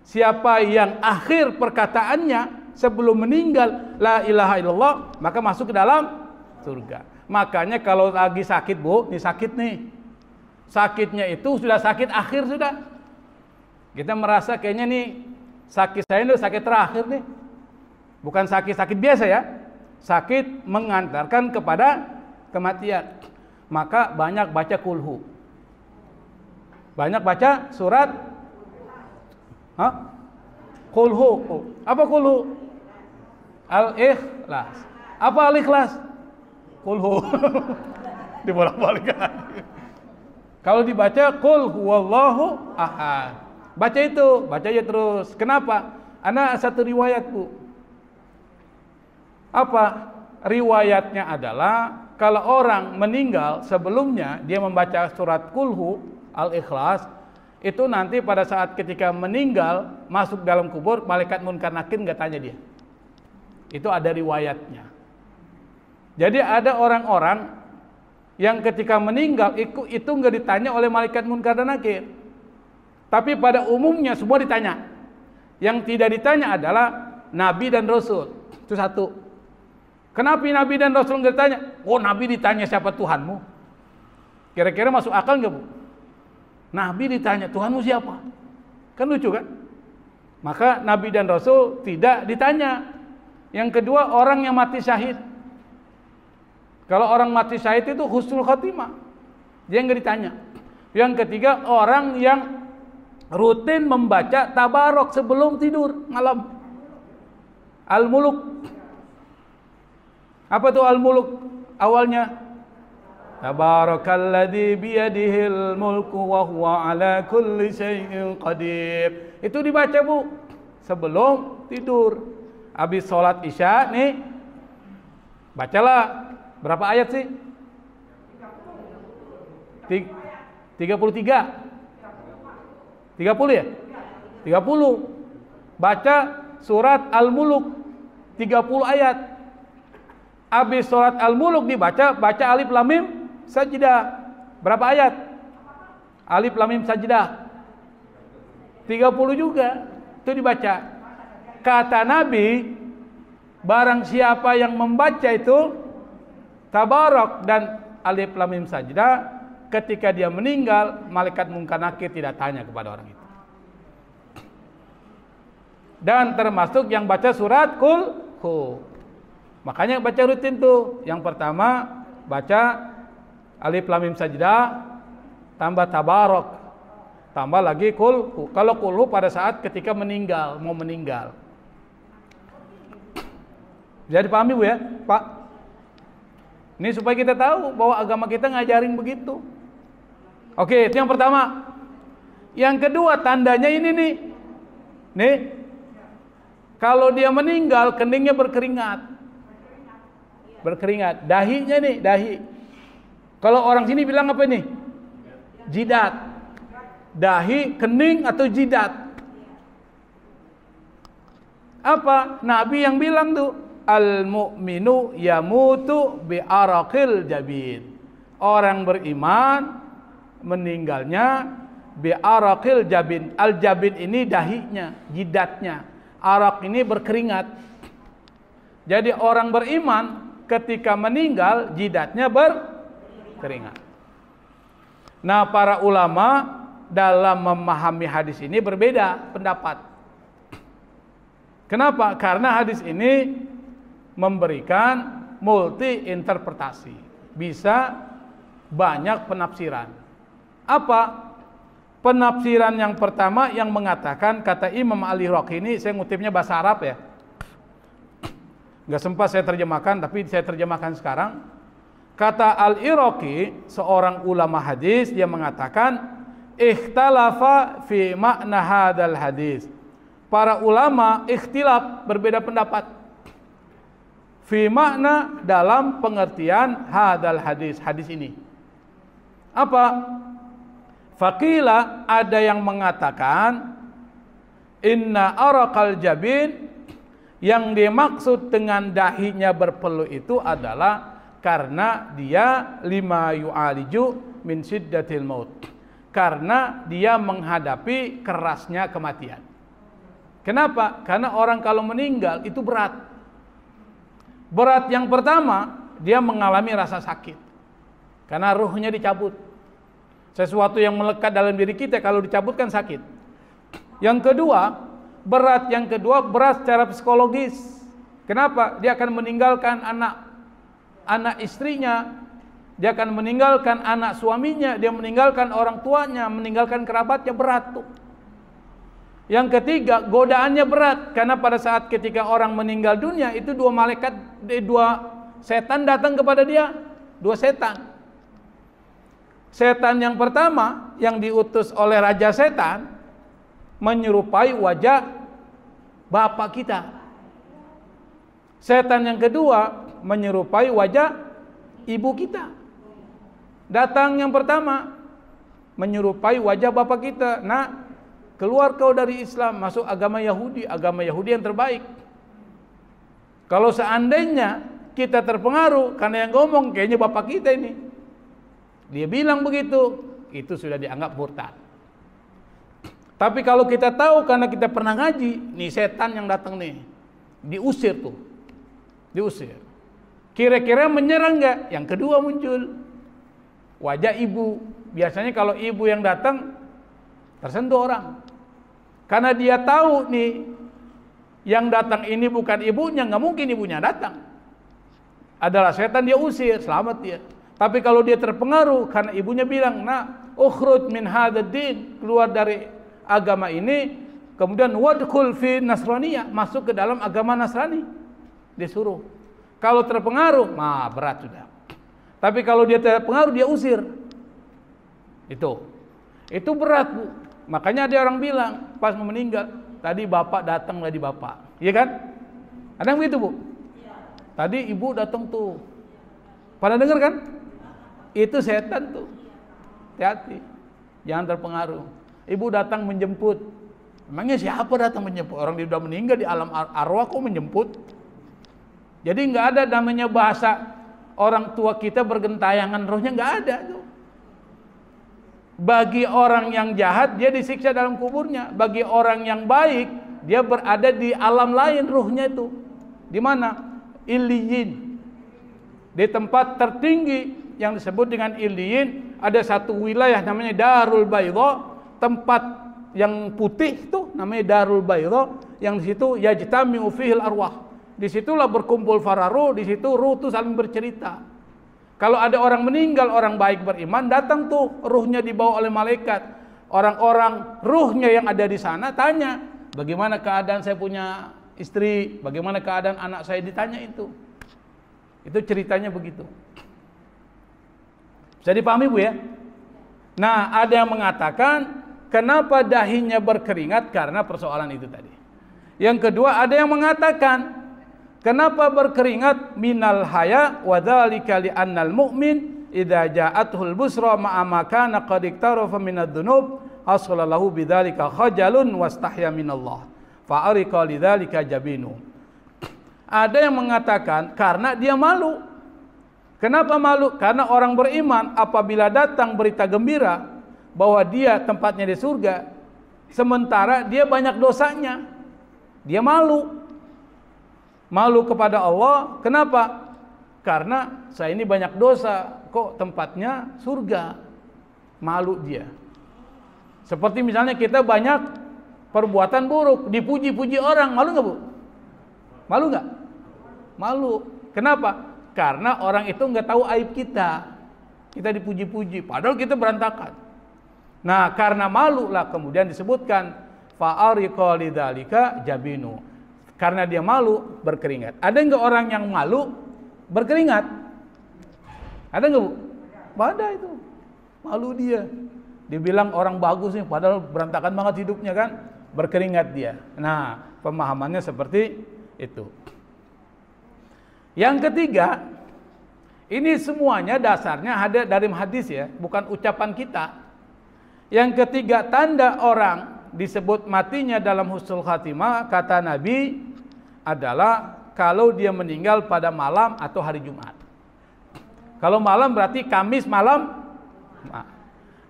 Siapa yang akhir perkataannya sebelum meninggal la ilaha illallah, maka masuk ke dalam surga. Makanya kalau lagi sakit Bu, nih sakit nih. Sakitnya itu sudah sakit akhir sudah. Kita merasa kayaknya nih sakit saya ini sakit terakhir nih. Bukan sakit-sakit biasa ya. Sakit mengantarkan kepada kematian. Maka banyak baca kulhu. Banyak baca surat kulhu. Apa kulhu? Al-Ikhlas. Apa Al-Ikhlas? Kulhu. Dibolak-balik. Kalau dibaca qul huwallahu ahad. Baca itu, baca aja terus. Kenapa? Ana satu riwayat Bu. Apa? Riwayatnya adalah kalau orang meninggal sebelumnya dia membaca surat kulhu al-ikhlas, itu nanti pada saat ketika meninggal masuk dalam kubur, malaikat munkar nakir nggak tanya dia. Itu ada riwayatnya. Jadi ada orang-orang yang ketika meninggal itu nggak ditanya oleh malaikat munkar dan nakir. Tapi pada umumnya semua ditanya. Yang tidak ditanya adalah nabi dan rasul. Itu satu. Kenapa nabi dan rasul nggak ditanya? Oh, nabi ditanya siapa Tuhanmu? Kira-kira masuk akal nggak Bu? Nabi ditanya Tuhanmu siapa? Kan lucu kan? Maka nabi dan rasul tidak ditanya. Yang kedua, orang yang mati syahid. Kalau orang mati syahid itu husnul khotimah, dia nggak ditanya. Yang ketiga, orang yang rutin membaca tabarok sebelum tidur malam. Al-Muluk. Apa tuh Al-Muluk? Awalnya Tabarakalladzi biyadihil mulku wa huwa ala kulli syai'in qadir. Itu dibaca Bu sebelum tidur. Habis sholat isya nih, bacalah. Berapa ayat sih? 33. 30 ya? 30. Baca surat Al-Muluk 30 ayat. Habis surat Al-Muluk dibaca, baca Alif Lam Mim Sajdah. Berapa ayat? Alif Lam Mim Sajdah 30 juga. Itu dibaca. Kata Nabi, barang siapa yang membaca itu Tabarok dan Alif Lam Mim Sajdah, ketika dia meninggal, malaikat munkar nakir tidak tanya kepada orang itu. Dan termasuk yang baca surat Qul. Makanya baca rutin tuh. Yang pertama baca Alif Lam Mim Sajdah, tambah Tabarok, tambah lagi Qul. Kalau Qul pada saat ketika meninggal, mau meninggal. Jadi dipahami Bu ya, Pak? Ini supaya kita tahu bahwa agama kita ngajarin begitu. Oke, itu yang pertama. Yang kedua, tandanya ini nih. Nih. Kalau dia meninggal, keningnya berkeringat. Berkeringat. Dahinya nih, dahi. Kalau orang sini bilang apa nih? Jidat. Dahi, kening atau jidat. Apa? Nabi yang bilang tuh, al-mu'minu yamutu bi'araqil jabin. Orang beriman meninggalnya bi'araqil jabin. Al-jabin ini dahinya, jidatnya. Araq ini berkeringat. Jadi orang beriman ketika meninggal jidatnya berkeringat. Nah, para ulama dalam memahami hadis ini berbeda pendapat. Kenapa? Karena hadis ini memberikan multi interpretasi, bisa banyak penafsiran. Apa? Penafsiran yang pertama yang mengatakan, kata Imam Al-Iraqi, ini saya ngutipnya bahasa Arab ya, nggak sempat saya terjemahkan, tapi saya terjemahkan sekarang. Kata Al-Iraqi, seorang ulama hadis, dia mengatakan ikhtalafa fi makna hadal hadis. Para ulama ikhtilaf, berbeda pendapat, fi makna, dalam pengertian hadal hadis, hadis ini. Apa? Faqila, ada yang mengatakan inna araqal jabin, yang dimaksud dengan dahinya berpeluh itu adalah karena dia lima yu'aliju min syiddatil maut, karena dia menghadapi kerasnya kematian. Kenapa? Karena orang kalau meninggal itu berat. Berat yang pertama, dia mengalami rasa sakit karena ruhnya dicabut. Sesuatu yang melekat dalam diri kita kalau dicabut kan sakit. Yang kedua, berat yang kedua, berat secara psikologis. Kenapa? Dia akan meninggalkan anak istrinya, dia akan meninggalkan anak suaminya, dia meninggalkan orang tuanya, meninggalkan kerabatnya, berat tuh. Yang ketiga, godaannya berat, karena pada saat ketika orang meninggal dunia itu dua setan datang kepada dia, dua setan. Setan yang pertama yang diutus oleh raja setan menyerupai wajah bapak kita. Setan yang kedua menyerupai wajah ibu kita. Datang yang pertama menyerupai wajah bapak kita. Nah, keluar kau dari Islam, masuk agama Yahudi yang terbaik. Kalau seandainya kita terpengaruh karena yang ngomong kayaknya bapak kita ini, dia bilang begitu, itu sudah dianggap murtad. Tapi kalau kita tahu karena kita pernah ngaji, nih setan yang datang nih, diusir tuh, diusir. Kira-kira menyerang nggak? Yang kedua muncul wajah ibu. Biasanya kalau ibu yang datang tersentuh orang, karena dia tahu nih yang datang ini bukan ibunya, nggak mungkin ibunya datang. Adalah setan, dia usir, selamat dia. Tapi kalau dia terpengaruh karena ibunya bilang, nah, ukhruj min hadzal din, keluar dari agama ini, kemudian wadkhul fi nasraniyah, masuk ke dalam agama Nasrani, disuruh. Kalau terpengaruh, nah berat sudah. Tapi kalau dia terpengaruh, dia usir. Itu berat, Bu. Makanya ada orang bilang pas mau meninggal, tadi bapak datang dari bapak, iya kan? Ada yang begitu, Bu? Tadi ibu datang tuh, pada dengar kan? Itu setan tuh. Hati-hati, jangan terpengaruh. Ibu datang menjemput, emangnya siapa datang menjemput? Orang dia sudah meninggal di alam arwah kok menjemput? Jadi nggak ada namanya bahasa orang tua kita bergentayangan rohnya, nggak ada tuh. Bagi orang yang jahat dia disiksa dalam kuburnya. Bagi orang yang baik dia berada di alam lain ruhnya itu. Di mana? Illiyin. Di tempat tertinggi yang disebut dengan Illiyin, ada satu wilayah namanya Darul Baydha, tempat yang putih itu namanya Darul Baydha, yang di situ yajtami'u fihil arwah. Disitulah berkumpul para ruh, di situ ruh itu saling bercerita. Kalau ada orang meninggal, orang baik beriman, datang tuh ruhnya dibawa oleh malaikat. Orang-orang ruhnya yang ada di sana tanya, bagaimana keadaan saya punya istri, bagaimana keadaan anak saya, ditanya itu. Itu ceritanya begitu. Bisa dipahami, Bu ya? Nah, ada yang mengatakan kenapa dahinya berkeringat karena persoalan itu tadi. Yang kedua, ada yang mengatakan kenapa berkeringat minal haya wa dzalika li annal mu'min idza ja'athul busra ma'a ma kana qad iktarafa minadz dzunub hasalahu bidzalika khajalun wastahya minallah fa ariqa lidzalika jabinu. Ada yang mengatakan karena dia malu. Kenapa malu? Karena orang beriman apabila datang berita gembira bahwa dia tempatnya di surga, sementara dia banyak dosanya, dia malu. Malu kepada Allah. Kenapa? Karena saya ini banyak dosa, kok tempatnya surga. Malu dia. Seperti misalnya kita banyak perbuatan buruk, dipuji-puji orang, malu nggak, Bu? Malu nggak? Malu. Kenapa? Karena orang itu nggak tahu aib kita. Kita dipuji-puji, padahal kita berantakan. Nah, karena malu lah kemudian disebutkan fa'ariqa lidzalika jabinu. Karena dia malu berkeringat. Ada enggak orang yang malu berkeringat? Ada enggak, Bu? Ada itu. Malu dia. Dibilang orang bagus nih padahal berantakan banget hidupnya kan? Berkeringat dia. Nah, pemahamannya seperti itu. Yang ketiga, ini semuanya dasarnya ada dari hadis ya, bukan ucapan kita. Yang ketiga, tanda orang disebut matinya dalam husnul khatimah, kata Nabi, adalah kalau dia meninggal pada malam atau hari Jumat. Kalau malam berarti Kamis malam,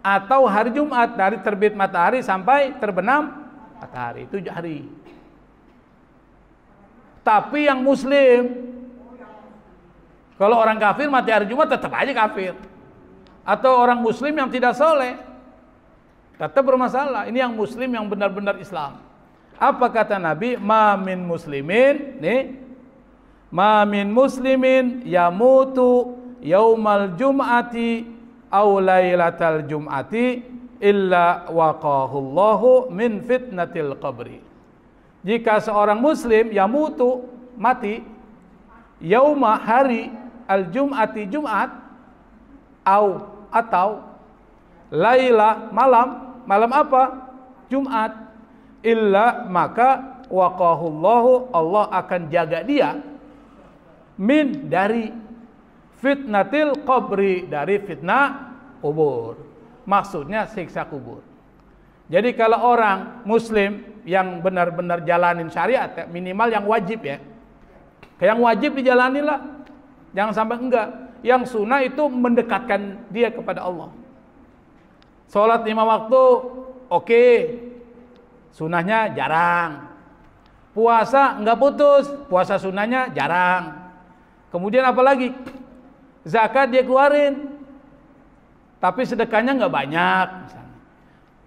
atau hari Jumat dari terbit matahari sampai terbenam matahari, itu hari. Tapi yang muslim, kalau orang kafir mati hari Jumat tetap aja kafir. Atau orang muslim yang tidak soleh, tetap bermasalah. Ini yang muslim yang benar-benar Islam. Apa kata Nabi? Ma min muslimin, nih, ma min muslimin yamutu yaumal jum'ati aw lailatal jum'ati illa waqahullahu min fitnatil qabri. Jika seorang muslim yamutu, mati, yauma, hari, al-jum'ati, Jumat, atau laila, malam, malam apa? Jumat. Illa, maka waqahullahu, Allah akan jaga dia min, dari fitnatil qabri, dari fitnah kubur. Maksudnya siksa kubur. Jadi kalau orang muslim yang benar-benar jalanin syariat, minimal yang wajib ya, yang wajib dijalanilah, jangan sampai enggak. Yang sunnah itu mendekatkan dia kepada Allah. Sholat 5 waktu, oke. Sunnahnya jarang. Puasa enggak putus, puasa sunnahnya jarang. Kemudian apa lagi? Zakat dia keluarin, tapi sedekahnya enggak banyak. Misalnya.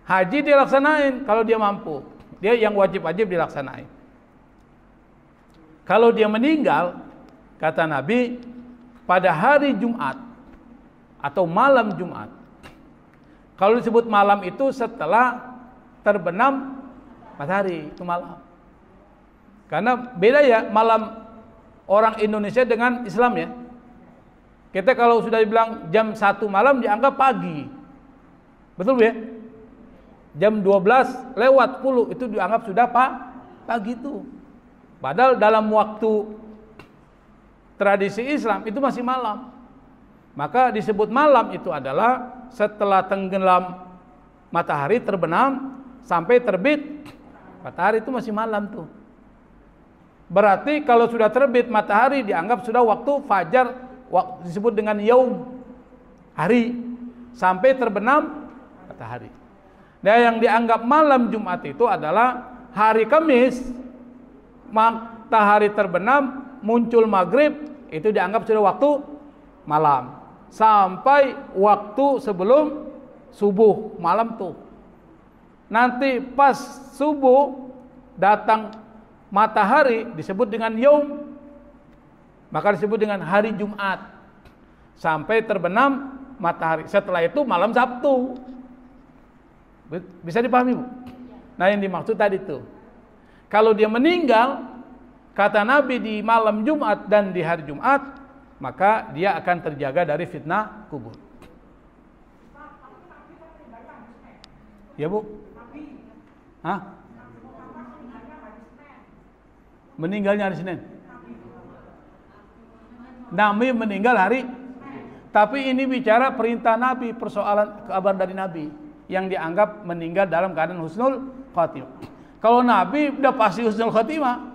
Haji dia laksanain kalau dia mampu. Dia yang wajib-wajib dilaksanain. Kalau dia meninggal, kata Nabi, pada hari Jumat atau malam Jumat. Kalau disebut malam itu setelah terbenam matahari, itu malam. Karena beda ya malam orang Indonesia dengan Islam ya. Kita kalau sudah dibilang jam 1 malam dianggap pagi. Betul ya? Jam 12 lewat 10 itu dianggap sudah pagi itu. Padahal dalam waktu tradisi Islam itu masih malam. Maka disebut malam itu adalah setelah tenggelam matahari, terbenam sampai terbit matahari, itu masih malam tuh. Berarti kalau sudah terbit matahari dianggap sudah waktu fajar, disebut dengan yaum, hari, sampai terbenam matahari. Nah, yang dianggap malam Jumat itu adalah hari Kamis, matahari terbenam, muncul maghrib, itu dianggap sudah waktu malam, sampai waktu sebelum subuh malam tuh. Nanti pas subuh datang matahari disebut dengan yaum, maka disebut dengan hari Jumat, sampai terbenam matahari. Setelah itu malam Sabtu. Bisa dipahami, Bu? Nah, yang dimaksud tadi tuh, kalau dia meninggal, kata Nabi, di malam Jumat dan di hari Jumat, maka dia akan terjaga dari fitnah kubur. Ya, Bu? Hah? Meninggalnya hari Senin. Nabi meninggal hari, tapi ini bicara perintah Nabi, persoalan kabar dari Nabi yang dianggap meninggal dalam keadaan husnul khatimah. Kalau Nabi udah pasti husnul khatimah,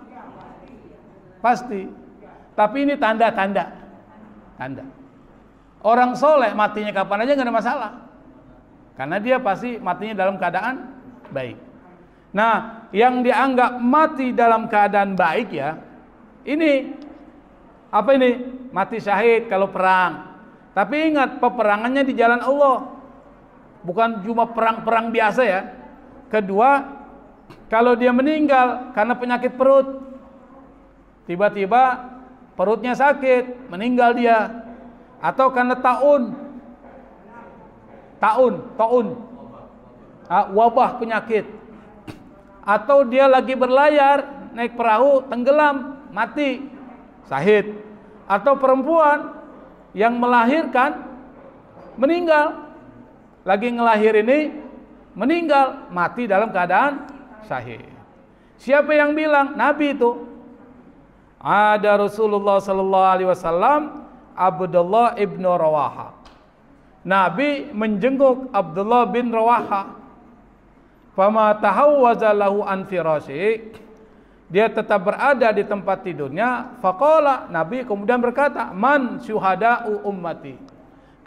pasti. Tapi ini tanda. Orang soleh matinya kapan aja nggak ada masalah, karena dia pasti matinya dalam keadaan baik. Nah, yang dianggap mati dalam keadaan baik ya, ini apa ini? Mati syahid kalau perang. Tapi ingat, peperangannya di jalan Allah, bukan cuma perang-perang biasa ya. Kedua, kalau dia meninggal karena penyakit perut, tiba-tiba perutnya sakit, meninggal dia, atau karena taun, wabah penyakit, atau dia lagi berlayar naik perahu tenggelam mati syahid, atau perempuan yang melahirkan meninggal, lagi ngelahir ini meninggal mati dalam keadaan syahid. Siapa yang bilang? Nabi itu. Ada Rasulullah sallallahu alaihi wasallam Abdullah ibn Rawaha. Nabi menjenguk Abdullah bin Rawaha. Fama tahawwaza lahu an firasyi. Dia tetap berada di tempat tidurnya. Faqala, Nabi kemudian berkata, "Man syuhada'u ummati."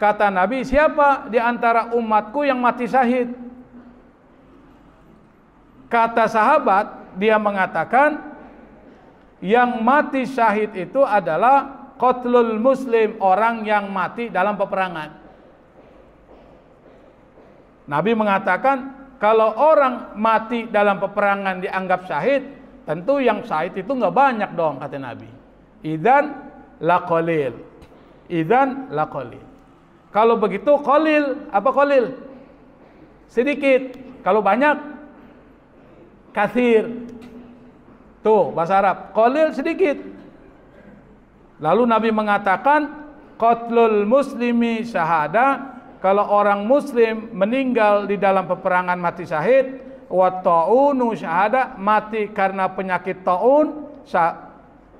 Kata Nabi, siapa di antara umatku yang mati syahid? Kata sahabat, dia mengatakan, yang mati syahid itu adalah qatlul muslim, orang yang mati dalam peperangan. Nabi mengatakan, kalau orang mati dalam peperangan dianggap syahid, tentu yang syahid itu nggak banyak dong, kata Nabi. Idzan laqalil. Idzan laqalil. Kalau begitu qalil, apa qalil? Sedikit. Kalau banyak, katsir. Tuh bahasa Arab, qalil sedikit. Lalu Nabi mengatakan, qatlul muslimi syahada, kalau orang muslim meninggal di dalam peperangan mati syahid, wa ta'unu syahada, mati karena penyakit ta'un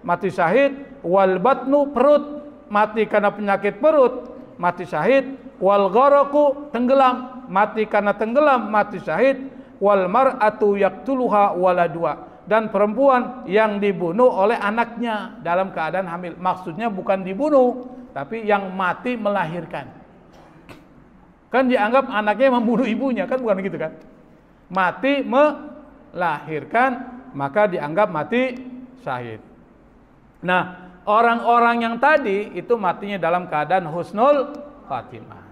mati syahid, wal batnu perut, mati karena penyakit perut mati syahid, wal gharaku tenggelam, mati karena tenggelam mati syahid, wal mar'atu yaqtuluha waladua, dan perempuan yang dibunuh oleh anaknya dalam keadaan hamil. Maksudnya bukan dibunuh, tapi yang mati melahirkan. Kan dianggap anaknya membunuh ibunya, kan bukan gitu kan? Mati melahirkan, maka dianggap mati syahid. Nah, orang-orang yang tadi itu matinya dalam keadaan husnul khatimah.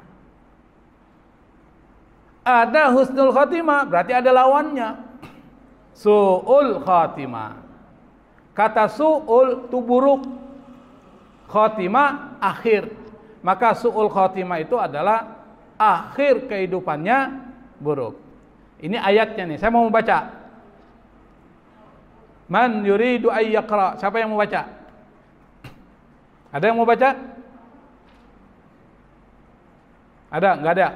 Ada husnul khatimah, berarti ada lawannya. Su'ul khatimah. Kata su'ul itu buruk, khatimah akhir. Maka su'ul khatimah itu adalah akhir kehidupannya buruk. Ini ayatnya nih, saya mau membaca. Man yuridu ay yaqra. Siapa yang mau baca? Ada yang mau baca? Ada? Enggak ada?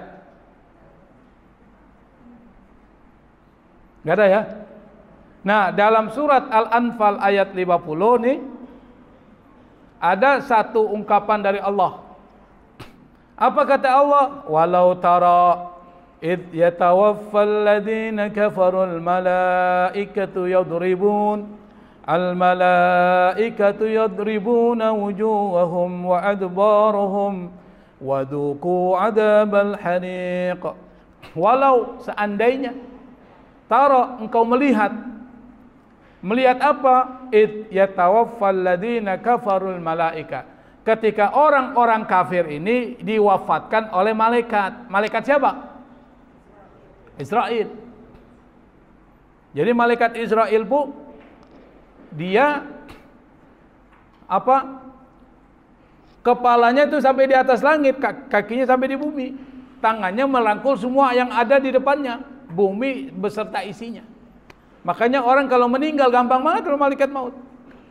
Enggak ada ya? Nah, dalam surat Al-Anfal ayat 50 nih ada satu ungkapan dari Allah. Apa kata Allah? Walau tara id yatawaffal ladzina kafarul malaikatu yadribun al-malaikatu yadribuna wujuhahum wa adbarahum wa dhuqu adzabal hariq. Walau seandainya tara, engkau melihat apa? Id yatawaffal ladzina kafarul malaika, ketika orang-orang kafir ini diwafatkan oleh malaikat. Malaikat siapa? Israel. Jadi malaikat Israel bu, dia apa? Kepalanya itu sampai di atas langit, kakinya sampai di bumi, tangannya merangkul semua yang ada di depannya, bumi beserta isinya. Makanya orang kalau meninggal gampang banget oleh malaikat maut,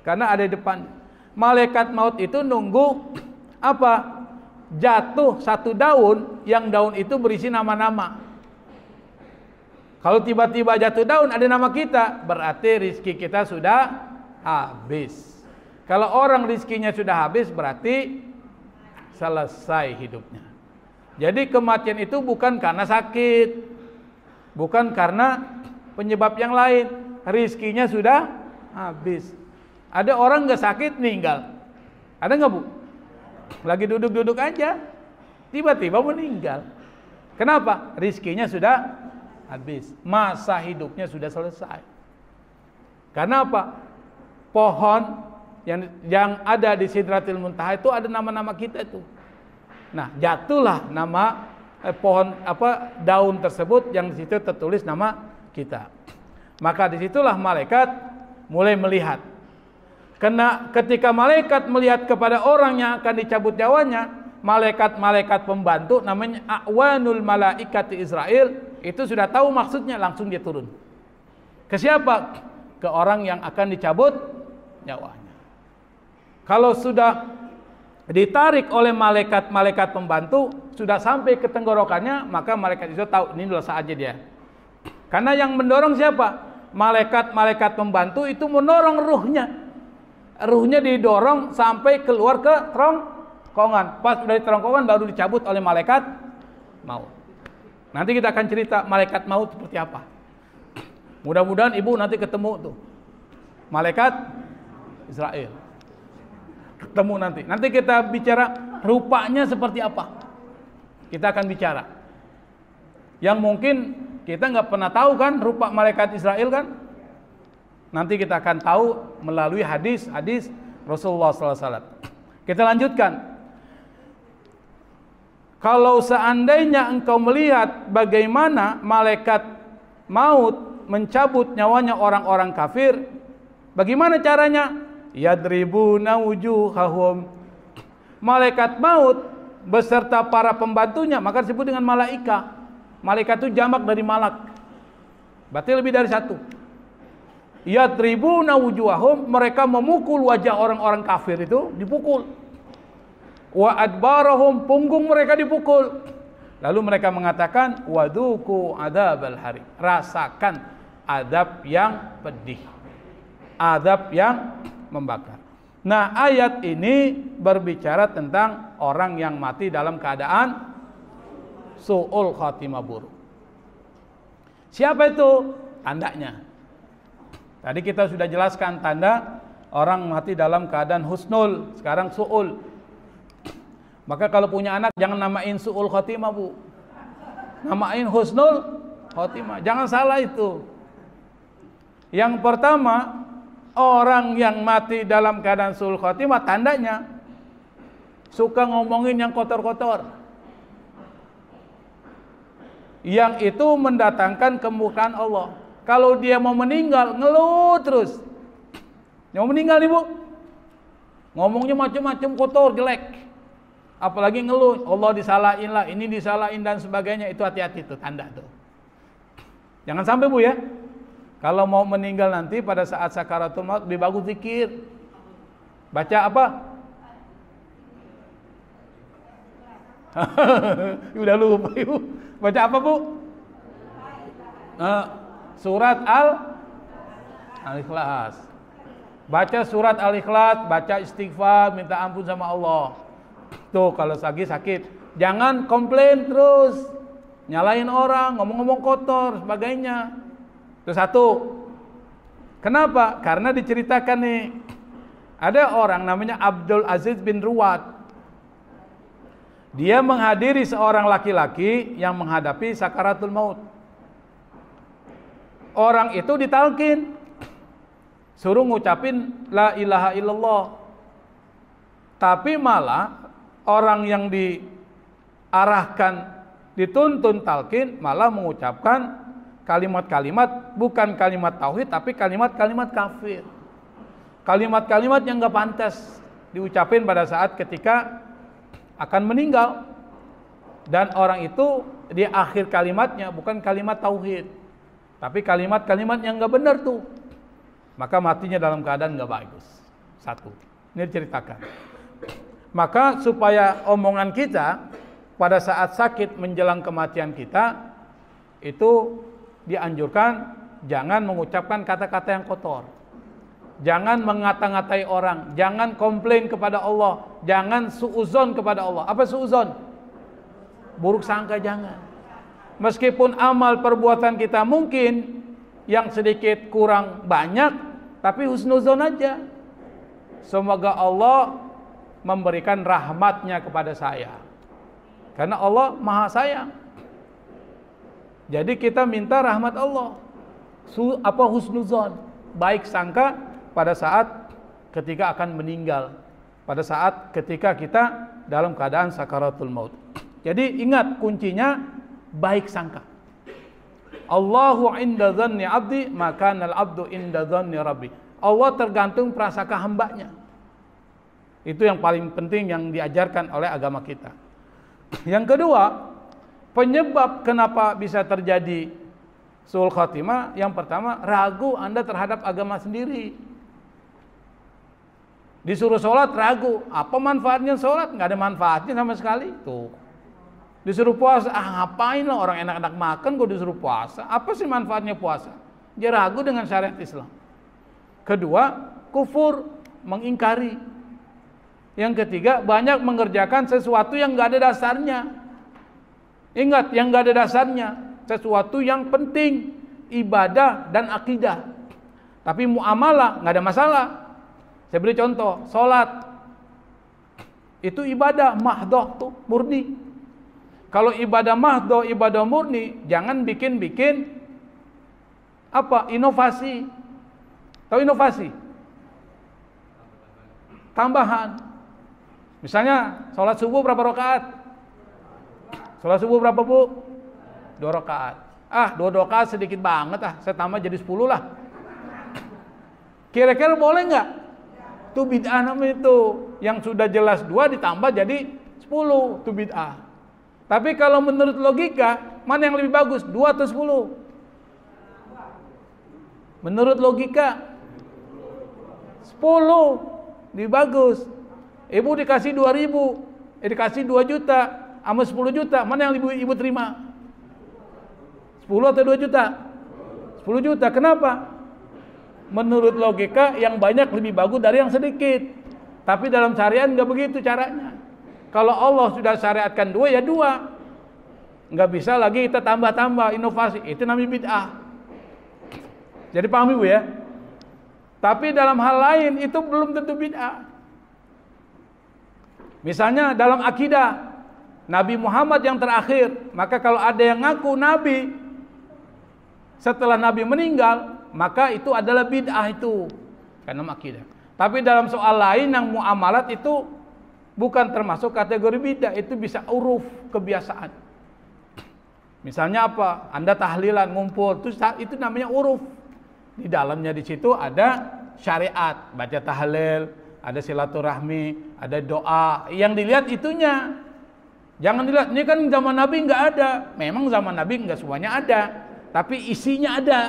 karena ada di depan. Malaikat maut itu nunggu apa? Jatuh satu daun, yang daun itu berisi nama-nama. Kalau tiba-tiba jatuh daun ada nama kita, berarti rizki kita sudah habis. Kalau orang rizkinya sudah habis, berarti selesai hidupnya. Jadi kematian itu bukan karena sakit, bukan karena penyebab yang lain. Rizkinya sudah habis. Ada orang nggak sakit meninggal, ada nggak bu? Lagi duduk-duduk aja, tiba-tiba meninggal. Kenapa? Rizkinya sudah habis, masa hidupnya sudah selesai. Karena apa? Pohon yang ada di Sidratil Muntaha itu ada nama-nama kita itu. Nah, jatuhlah nama pohon apa daun tersebut yang di situ tertulis nama kita. Maka disitulah malaikat mulai melihat. Karena ketika malaikat melihat kepada orang yang akan dicabut nyawanya, malaikat-malaikat pembantu namanya A'wanul Malaikati Israel itu sudah tahu maksudnya, langsung dia turun. Ke siapa? Ke orang yang akan dicabut nyawanya. Kalau sudah ditarik oleh malaikat-malaikat pembantu, sudah sampai ke tenggorokannya, maka malaikat itu tahu ini adalah saatnya dia. Karena yang mendorong siapa? Malaikat-malaikat pembantu itu mendorong ruhnya. Ruhnya didorong sampai keluar ke kerongkongan. Pas dari kerongkongan baru dicabut oleh malaikat maut. Nanti kita akan cerita malaikat maut seperti apa. Mudah-mudahan ibu nanti ketemu tuh malaikat Israel. Ketemu nanti. Nanti kita bicara rupanya seperti apa. Kita akan bicara. Yang mungkin kita nggak pernah tahu kan rupa malaikat Israel kan. Nanti kita akan tahu melalui hadis-hadis Rasulullah SAW. Kita lanjutkan. Kalau seandainya engkau melihat bagaimana malaikat maut mencabut nyawanya orang-orang kafir, bagaimana caranya? Yadribuna wujuhahum. Malaikat maut beserta para pembantunya, maka disebut dengan malaika. Malaikat itu jamak dari malak. Berarti lebih dari satu. Yadribuna wujuhahum, mereka memukul wajah orang-orang kafir itu, dipukul. Wa adbarahum, punggung mereka dipukul. Lalu mereka mengatakan, waduku adzabal hari, rasakan adab yang pedih, adab yang membakar. Nah, ayat ini berbicara tentang orang yang mati dalam keadaan su'ul khatimah, buruk. Siapa itu? Tandanya. Tadi kita sudah jelaskan tanda orang mati dalam keadaan husnul, sekarang su'ul. Maka kalau punya anak jangan namain su'ul khatimah, Bu. Namain husnul khatimah. Jangan salah itu. Yang pertama, orang yang mati dalam keadaan su'ul khatimah tandanya suka ngomongin yang kotor-kotor. Yang itu mendatangkan kemurkaan Allah. Kalau dia mau meninggal, ngeluh terus. Mau meninggal nih, Bu, ngomongnya macam-macam kotor, jelek. Apalagi ngeluh, Allah disalahin lah, ini disalahin dan sebagainya. Itu hati-hati tuh, tanda tuh. Jangan sampai, Bu, ya. Kalau mau meninggal nanti pada saat sakaratul maut, lebih bagus zikir. Baca apa? Udah lupa, Ibu. Baca apa, Bu? Surat Al-Ikhlas. Baca surat Al-Ikhlas, baca istighfar, minta ampun sama Allah. Tuh kalau lagi sakit, jangan komplain terus, nyalain orang, ngomong-ngomong kotor, sebagainya. Itu satu. Kenapa? Karena diceritakan nih, ada orang namanya Abdul Aziz bin Ruwad. Dia menghadiri seorang laki-laki yang menghadapi sakaratul maut. Orang itu ditalkin, suruh ngucapin la ilaha illallah. Tapi malah orang yang diarahkan, dituntun talkin, malah mengucapkan kalimat-kalimat, bukan kalimat tauhid, tapi kalimat-kalimat kafir. Kalimat-kalimat yang gak pantas diucapin pada saat ketika akan meninggal. Dan orang itu di akhir kalimatnya bukan kalimat tauhid, tapi kalimat-kalimat yang gak benar tuh. Maka matinya dalam keadaan gak bagus. Satu. Ini diceritakan. Maka supaya omongan kita pada saat sakit menjelang kematian kita, itu dianjurkan jangan mengucapkan kata-kata yang kotor. Jangan mengata-ngatai orang. Jangan komplain kepada Allah. Jangan suuzon kepada Allah. Apa suuzon? Buruk sangka, jangan. Meskipun amal perbuatan kita mungkin yang sedikit kurang banyak, tapi husnuzon aja. Semoga Allah memberikan rahmatnya kepada saya. Karena Allah maha sayang. Jadi kita minta rahmat Allah. Husnuzon, baik sangka pada saat ketika akan meninggal, pada saat ketika kita dalam keadaan sakaratul maut. Jadi ingat kuncinya baik sangka. Allahu inda dhanni abdi, maka nal abdu inda dhanni rabbi. Allah tergantung prasangka hambanya. Itu yang paling penting yang diajarkan oleh agama kita. Yang kedua, Penyebab kenapa bisa terjadi suul khotimah, yang pertama, ragu Anda terhadap agama sendiri. Disuruh sholat ragu, apa manfaatnya sholat? Nggak ada manfaatnya sama sekali. Tuh. Disuruh puasa, ngapain lah orang enak-enak makan kok disuruh puasa? Apa sih manfaatnya puasa? Dia ragu dengan syariat Islam. Kedua, kufur, mengingkari. Yang ketiga, banyak mengerjakan sesuatu yang nggak ada dasarnya. Ingat, yang nggak ada dasarnya, sesuatu yang penting, ibadah dan akidah. Tapi muamalah nggak ada masalah. Saya beri contoh, sholat itu ibadah mahdoh tuh, murni. Kalau ibadah mahdoh, ibadah murni, jangan bikin-bikin apa? Inovasi. Tahu inovasi? Tambahan. Misalnya sholat subuh berapa rakaat? Sholat subuh berapa, Bu? 2 rakaat. 2 rakaat sedikit banget, saya tambah jadi 10 lah. Kira-kira boleh nggak? Itu bid'ah namanya itu. Yang sudah jelas 2 ditambah jadi 10, itu bid'ah. Tapi kalau menurut logika, mana yang lebih bagus? 2 atau 10? Menurut logika 10 lebih bagus. Ibu dikasih 2.000, dikasih 2 juta sama 10 juta, mana yang ibu terima? 10 atau 2 juta? 10 juta. Kenapa? Menurut logika yang banyak lebih bagus dari yang sedikit. Tapi dalam syariat nggak begitu caranya. Kalau Allah sudah syariatkan 2 ya 2. Nggak bisa lagi kita tambah-tambah inovasi. Itu namanya bid'ah. Jadi paham Ibu ya? Tapi dalam hal lain itu belum tentu bid'ah. Misalnya dalam akidah, Nabi Muhammad yang terakhir. Maka kalau ada yang ngaku Nabi setelah Nabi meninggal, maka itu adalah bid'ah itu, karena akidah. Tapi dalam soal lain yang muamalat itu bukan termasuk kategori bid'ah, itu bisa uruf, kebiasaan. Misalnya apa? Anda tahlilan, ngumpul, itu namanya uruf. Di dalamnya di situ ada syariat, baca tahlil, ada silaturahmi, ada doa. Yang dilihat itunya. Jangan dilihat, ini kan zaman Nabi nggak ada. Memang zaman Nabi nggak semuanya ada, tapi isinya ada.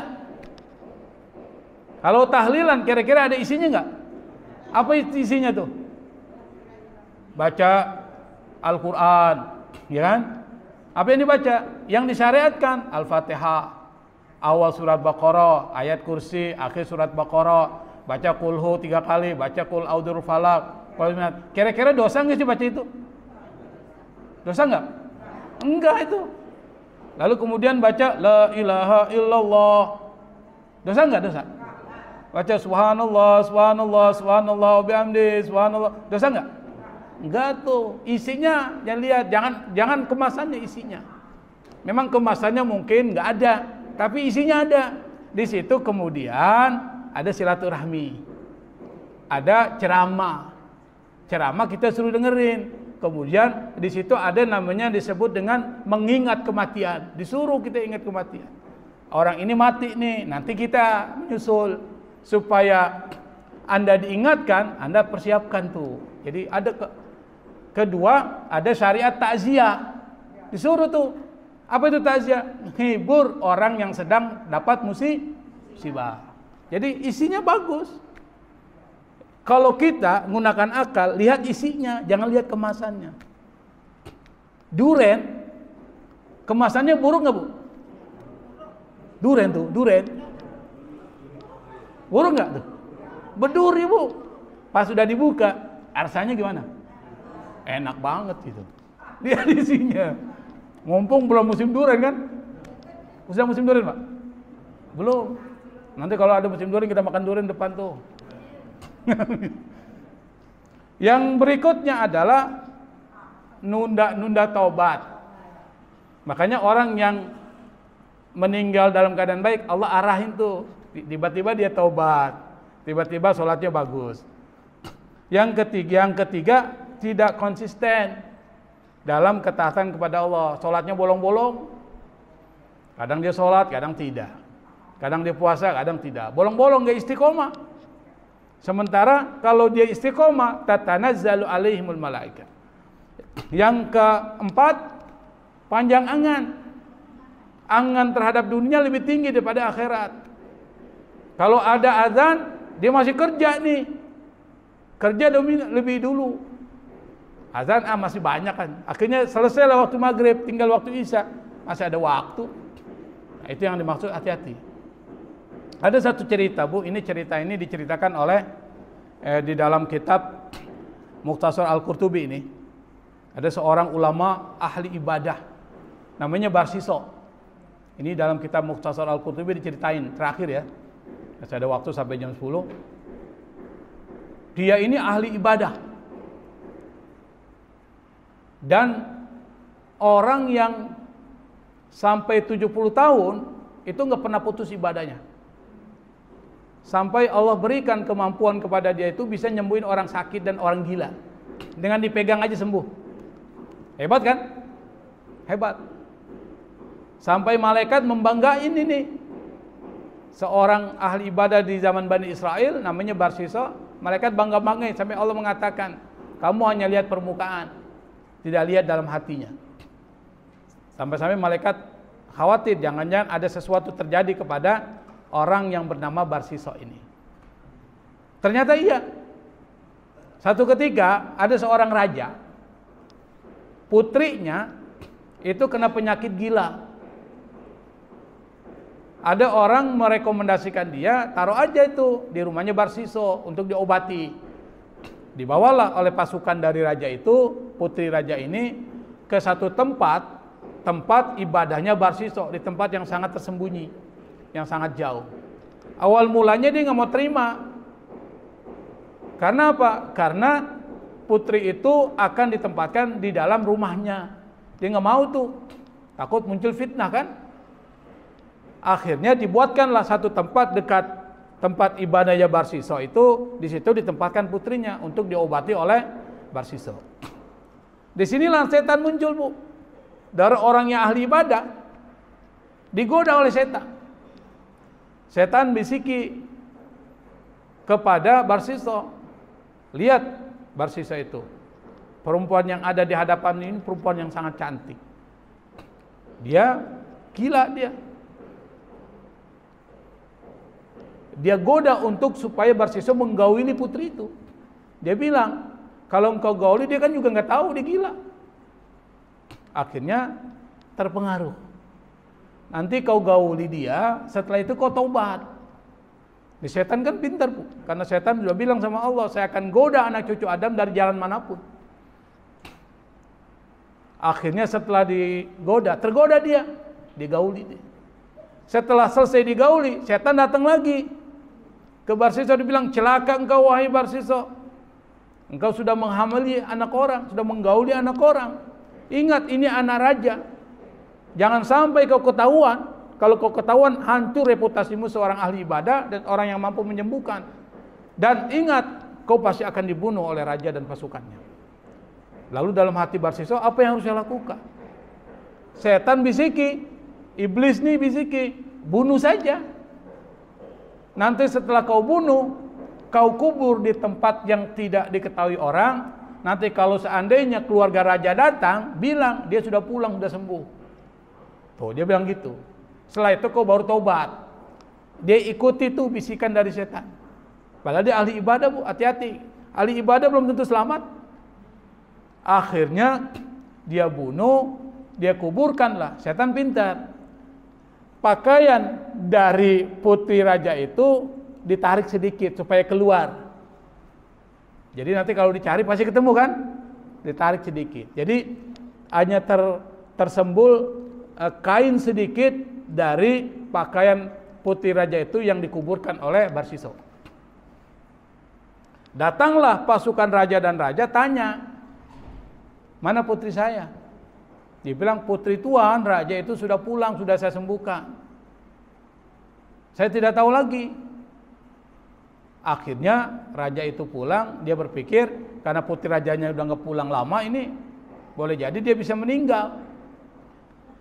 Kalau tahlilan kira-kira ada isinya nggak? Apa isinya tuh? Baca Al-Quran, ya kan? Apa yang dibaca? Yang disyariatkan Al-Fatihah, awal surat Baqarah, ayat kursi, akhir surat Baqarah, baca kulhu 3 kali, baca kul audhur falak. Kira-kira dosa nggak sih baca itu? Dosa nggak? Enggak itu. Lalu kemudian baca la ilaha illallah. Dosa nggak? Dosa. Baca subhanallah, subhanallah, subhanallah, bihamdi, subhanallah. Dosa nggak? Enggak tuh. Isinya jangan lihat, jangan kemasannya isinya. Memang kemasannya mungkin nggak ada, tapi isinya ada. Di situ kemudian ada silaturahmi, ada ceramah. Ceramah kita suruh dengerin. Kemudian di situ ada namanya disebut dengan mengingat kematian. Disuruh kita ingat kematian. Orang ini mati nih, nanti kita menyusul. Supaya Anda diingatkan, Anda persiapkan tuh. Jadi ada kedua, ada syariat takziah. Disuruh tuh. Apa itu takziah? Hibur orang yang sedang dapat musibah. Jadi isinya bagus. Kalau kita menggunakan akal, lihat isinya, jangan lihat kemasannya. Duren, kemasannya buruk nggak Bu? Duren tuh, duren. Buruk nggak tuh? Berduri Bu. Pas sudah dibuka, rasanya gimana? Enak banget gitu. Lihat isinya. Mumpung belum musim durian kan? Sudah musim durian Pak? Belum. Nanti kalau ada musim durian kita makan durian depan tuh. Yang berikutnya adalah nunda taubat. Makanya orang yang meninggal dalam keadaan baik, Allah arahin tuh. Tiba-tiba dia taubat, tiba-tiba sholatnya bagus. Yang ketiga tidak konsisten dalam ketaatan kepada Allah. Sholatnya bolong-bolong, kadang dia sholat, kadang tidak. Kadang dia puasa, kadang tidak. Bolong-bolong, gak istiqomah. Sementara kalau dia istiqomah, tatanazzalu alaihimul malaikat. Yang keempat, Panjang angan. Angan terhadap dunia lebih tinggi daripada akhirat. Kalau ada azan, dia masih kerja nih. Kerja lebih dulu. Azan masih banyak kan. Akhirnya selesailah waktu maghrib, tinggal waktu isya. Masih ada waktu. Nah, itu yang dimaksud hati-hati. Ada satu cerita, Bu. Cerita ini diceritakan oleh di dalam kitab Mukhtasar Al-Qurtubi ini. Ada seorang ulama ahli ibadah. Namanya Barsiso. Ini dalam kitab Mukhtasar Al-Qurtubi diceritain terakhir ya. Masih ada waktu sampai jam 10. Dia ini ahli ibadah. Dan orang yang sampai 70 tahun itu nggak pernah putus ibadahnya. Sampai Allah berikan kemampuan kepada dia itu bisa nyembuhin orang sakit dan orang gila. Dengan dipegang aja sembuh. Hebat kan? Hebat. Sampai malaikat membanggain ini. Seorang ahli ibadah di zaman Bani Israel namanya Barsiso. Malaikat bangga-banggain sampai Allah mengatakan, kamu hanya lihat permukaan, tidak lihat dalam hatinya. Sampai-sampai malaikat khawatir jangan-jangan ada sesuatu terjadi kepada orang yang bernama Barsiso ini. Ternyata iya. Satu ketika ada seorang raja, putrinya itu kena penyakit gila. Ada orang merekomendasikan dia, taruh aja itu di rumahnya Barsiso untuk diobati. Dibawalah oleh pasukan dari raja itu, putri raja ini ke satu tempat ibadahnya Barsiso, di tempat yang sangat tersembunyi, yang sangat jauh. Awal mulanya dia nggak mau terima. Karena apa? Karena putri itu akan ditempatkan di dalam rumahnya. Dia nggak mau tuh, takut muncul fitnah kan? Akhirnya dibuatkanlah satu tempat dekat tempat ibadahnya Barsiso itu, di situ ditempatkan putrinya untuk diobati oleh Barsiso. Disinilah setan muncul, Bu. Dari orang yang ahli ibadah digoda oleh setan. Setan bisiki kepada Barsiso, lihat Barsiso itu, perempuan yang ada di hadapan ini perempuan yang sangat cantik. Dia gila dia. Dia goda untuk supaya Barsiso menggauli putri itu. Dia bilang, kalau engkau gauli dia kan juga nggak tahu dia gila. Akhirnya terpengaruh. Nanti kau gauli dia, setelah itu kau taubat. Di setan kan pintar, Bu. Karena setan sudah bilang sama Allah, saya akan goda anak cucu Adam dari jalan manapun. Akhirnya setelah digoda, tergoda dia, digauli dia. Setelah selesai digauli, setan datang lagi ke Barsiso, dibilang, celaka engkau wahai Barsiso. Engkau sudah menghamili anak orang, sudah menggauli anak orang. Ingat, ini anak raja. Jangan sampai kau ketahuan. Kalau kau ketahuan, hancur reputasimu seorang ahli ibadah dan orang yang mampu menyembuhkan. Dan ingat, kau pasti akan dibunuh oleh raja dan pasukannya. Lalu dalam hati Barsiso, apa yang harus saya lakukan? Setan bisiki, iblis nih bisiki, bunuh saja. Nanti setelah kau bunuh, kau kubur di tempat yang tidak diketahui orang. Nanti kalau seandainya keluarga raja datang, bilang dia sudah pulang, sudah sembuh. Tuh, dia bilang gitu. Setelah itu kau baru taubat. Dia ikuti tuh bisikan dari setan. Padahal dia ahli ibadah, Bu, hati-hati. Ahli ibadah belum tentu selamat. Akhirnya dia bunuh, dia kuburkanlah. Setan pintar. Pakaian dari putri raja itu ditarik sedikit supaya keluar. Jadi nanti kalau dicari pasti ketemu kan? Ditarik sedikit. Jadi hanya tersembul kain sedikit dari pakaian putri raja itu yang dikuburkan oleh Barsiso. Datanglah pasukan raja dan raja tanya, mana putri saya? Dibilang, putri tuan raja itu sudah pulang, sudah saya sembuhkan. Saya tidak tahu lagi. Akhirnya raja itu pulang, dia berpikir karena putri rajanya udah nggak pulang lama ini, boleh jadi dia bisa meninggal.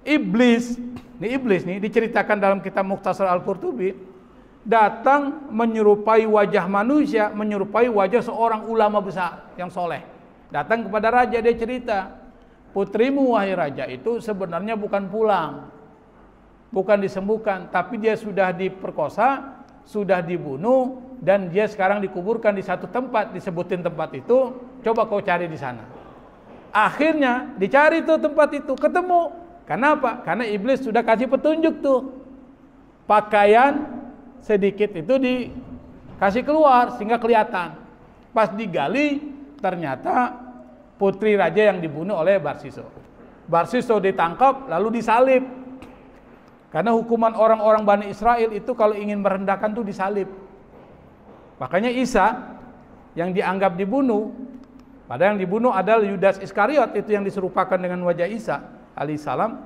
Iblis nih diceritakan dalam kitab Mukhtasar Al-Qurtubi, datang menyerupai wajah manusia, menyerupai wajah seorang ulama besar yang soleh. Datang kepada raja, dia cerita, putrimu wahai raja itu sebenarnya bukan pulang, bukan disembuhkan, tapi dia sudah diperkosa, sudah dibunuh, dan dia sekarang dikuburkan di satu tempat, disebutin tempat itu, coba kau cari di sana. Akhirnya dicari tuh tempat itu, ketemu. Kenapa? Karena iblis sudah kasih petunjuk tuh. Pakaian sedikit itu dikasih keluar sehingga kelihatan. Pas digali ternyata putri raja yang dibunuh oleh Barsiso. Barsiso ditangkap lalu disalib. Karena hukuman orang-orang Bani Israel itu kalau ingin merendahkan tuh disalib. Makanya Isa yang dianggap dibunuh, padahal yang dibunuh adalah Yudas Iskariot, itu yang diserupakan dengan wajah Isa alaihissalam.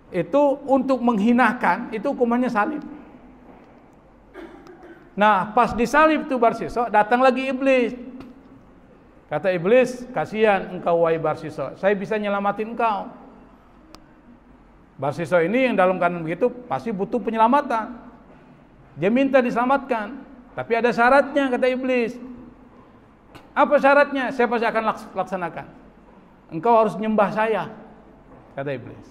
Itu untuk menghinakan, itu hukumannya salib. Nah, pas disalib tuh Barsiso, datang lagi iblis. Kata iblis, kasihan engkau wahai Barsiso, saya bisa nyelamatin engkau. Barsiso ini yang dalam keadaan begitu pasti butuh penyelamatan. Dia minta diselamatkan, tapi ada syaratnya kata iblis. Apa syaratnya? Saya pasti akan laksanakan. Engkau harus nyembah saya, kata iblis.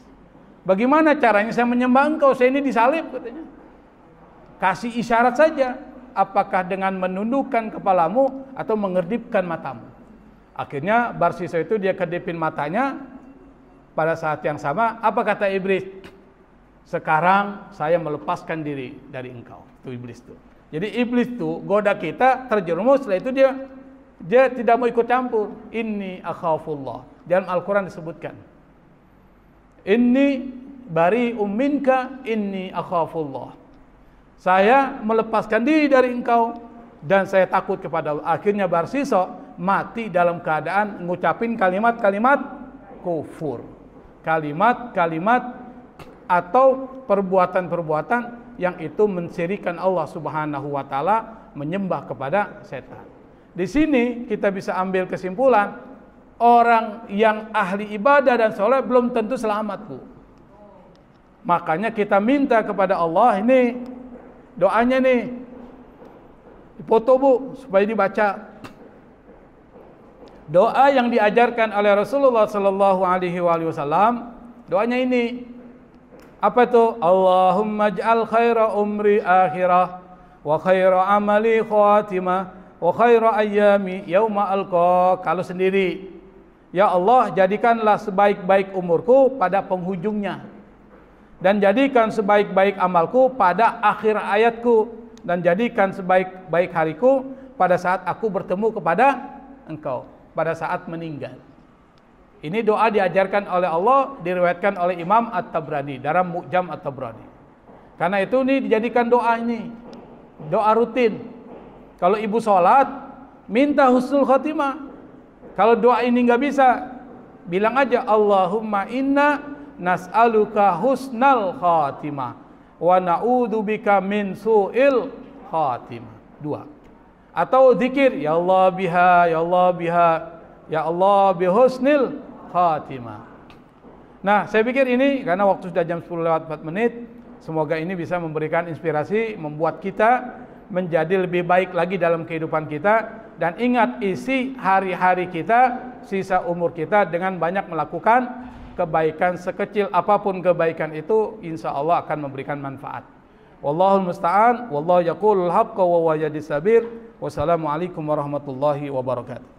Bagaimana caranya saya menyembah engkau? Saya ini disalib katanya. Kasih isyarat saja. Apakah dengan menundukkan kepalamu atau mengedipkan matamu? Akhirnya Barsiso itu dia kedipin matanya. Pada saat yang sama, apa kata iblis? Sekarang saya melepaskan diri dari engkau. Itu iblis tuh. Jadi iblis tuh goda kita, terjerumus, setelah itu dia tidak mau ikut campur. Inni akhafullah. Dalam Al-Quran disebutkan. Inni bari'um minka inni akhafullah. Saya melepaskan diri dari engkau dan saya takut kepada Allah. Akhirnya Barsiso mati dalam keadaan ngucapin kalimat-kalimat kufur. Kalimat-kalimat atau perbuatan-perbuatan yang itu mensyirikan Allah Subhanahu wa taala, menyembah kepada setan. Di sini kita bisa ambil kesimpulan, orang yang ahli ibadah dan soleh belum tentu selamat, Bu. Makanya kita minta kepada Allah, ini doanya nih, dipoto Bu, supaya dibaca. Doa yang diajarkan oleh Rasulullah sallallahu alaihi wasallam, doanya ini. Apa itu? Allahumma ij'al khaira umri akhirah wa khaira amali khatimah wa khaira ayyami yauma alqa. Kalau sendiri, ya Allah, jadikanlah sebaik-baik umurku pada penghujungnya, dan jadikan sebaik-baik amalku pada akhir hayatku, dan jadikan sebaik-baik hariku pada saat aku bertemu kepada engkau, pada saat meninggal. Ini doa diajarkan oleh Allah, diriwayatkan oleh Imam At-Tabrani dalam Mu'jam At-Tabrani. Karena itu ini dijadikan doa ini, doa rutin. Kalau ibu sholat, minta husnul khotimah. Kalau doa ini nggak bisa, bilang aja Allahumma inna nas'aluka husnal khotimah wa na'udzubika min su'il khotimah. Dua. Atau zikir, ya Allah biha, ya Allah biha, ya Allah bihusnil khatimah. Nah, saya pikir ini, karena waktu sudah jam 10:04, semoga ini bisa memberikan inspirasi, membuat kita menjadi lebih baik lagi dalam kehidupan kita. Dan ingat, isi hari-hari kita, sisa umur kita dengan banyak melakukan kebaikan. Sekecil apapun kebaikan itu, insya Allah akan memberikan manfaat. Wallahul musta'an, wallahu yaqulul haqqa wa huwa yahdis sabir. Wassalamualaikum warahmatullahi wabarakatuh.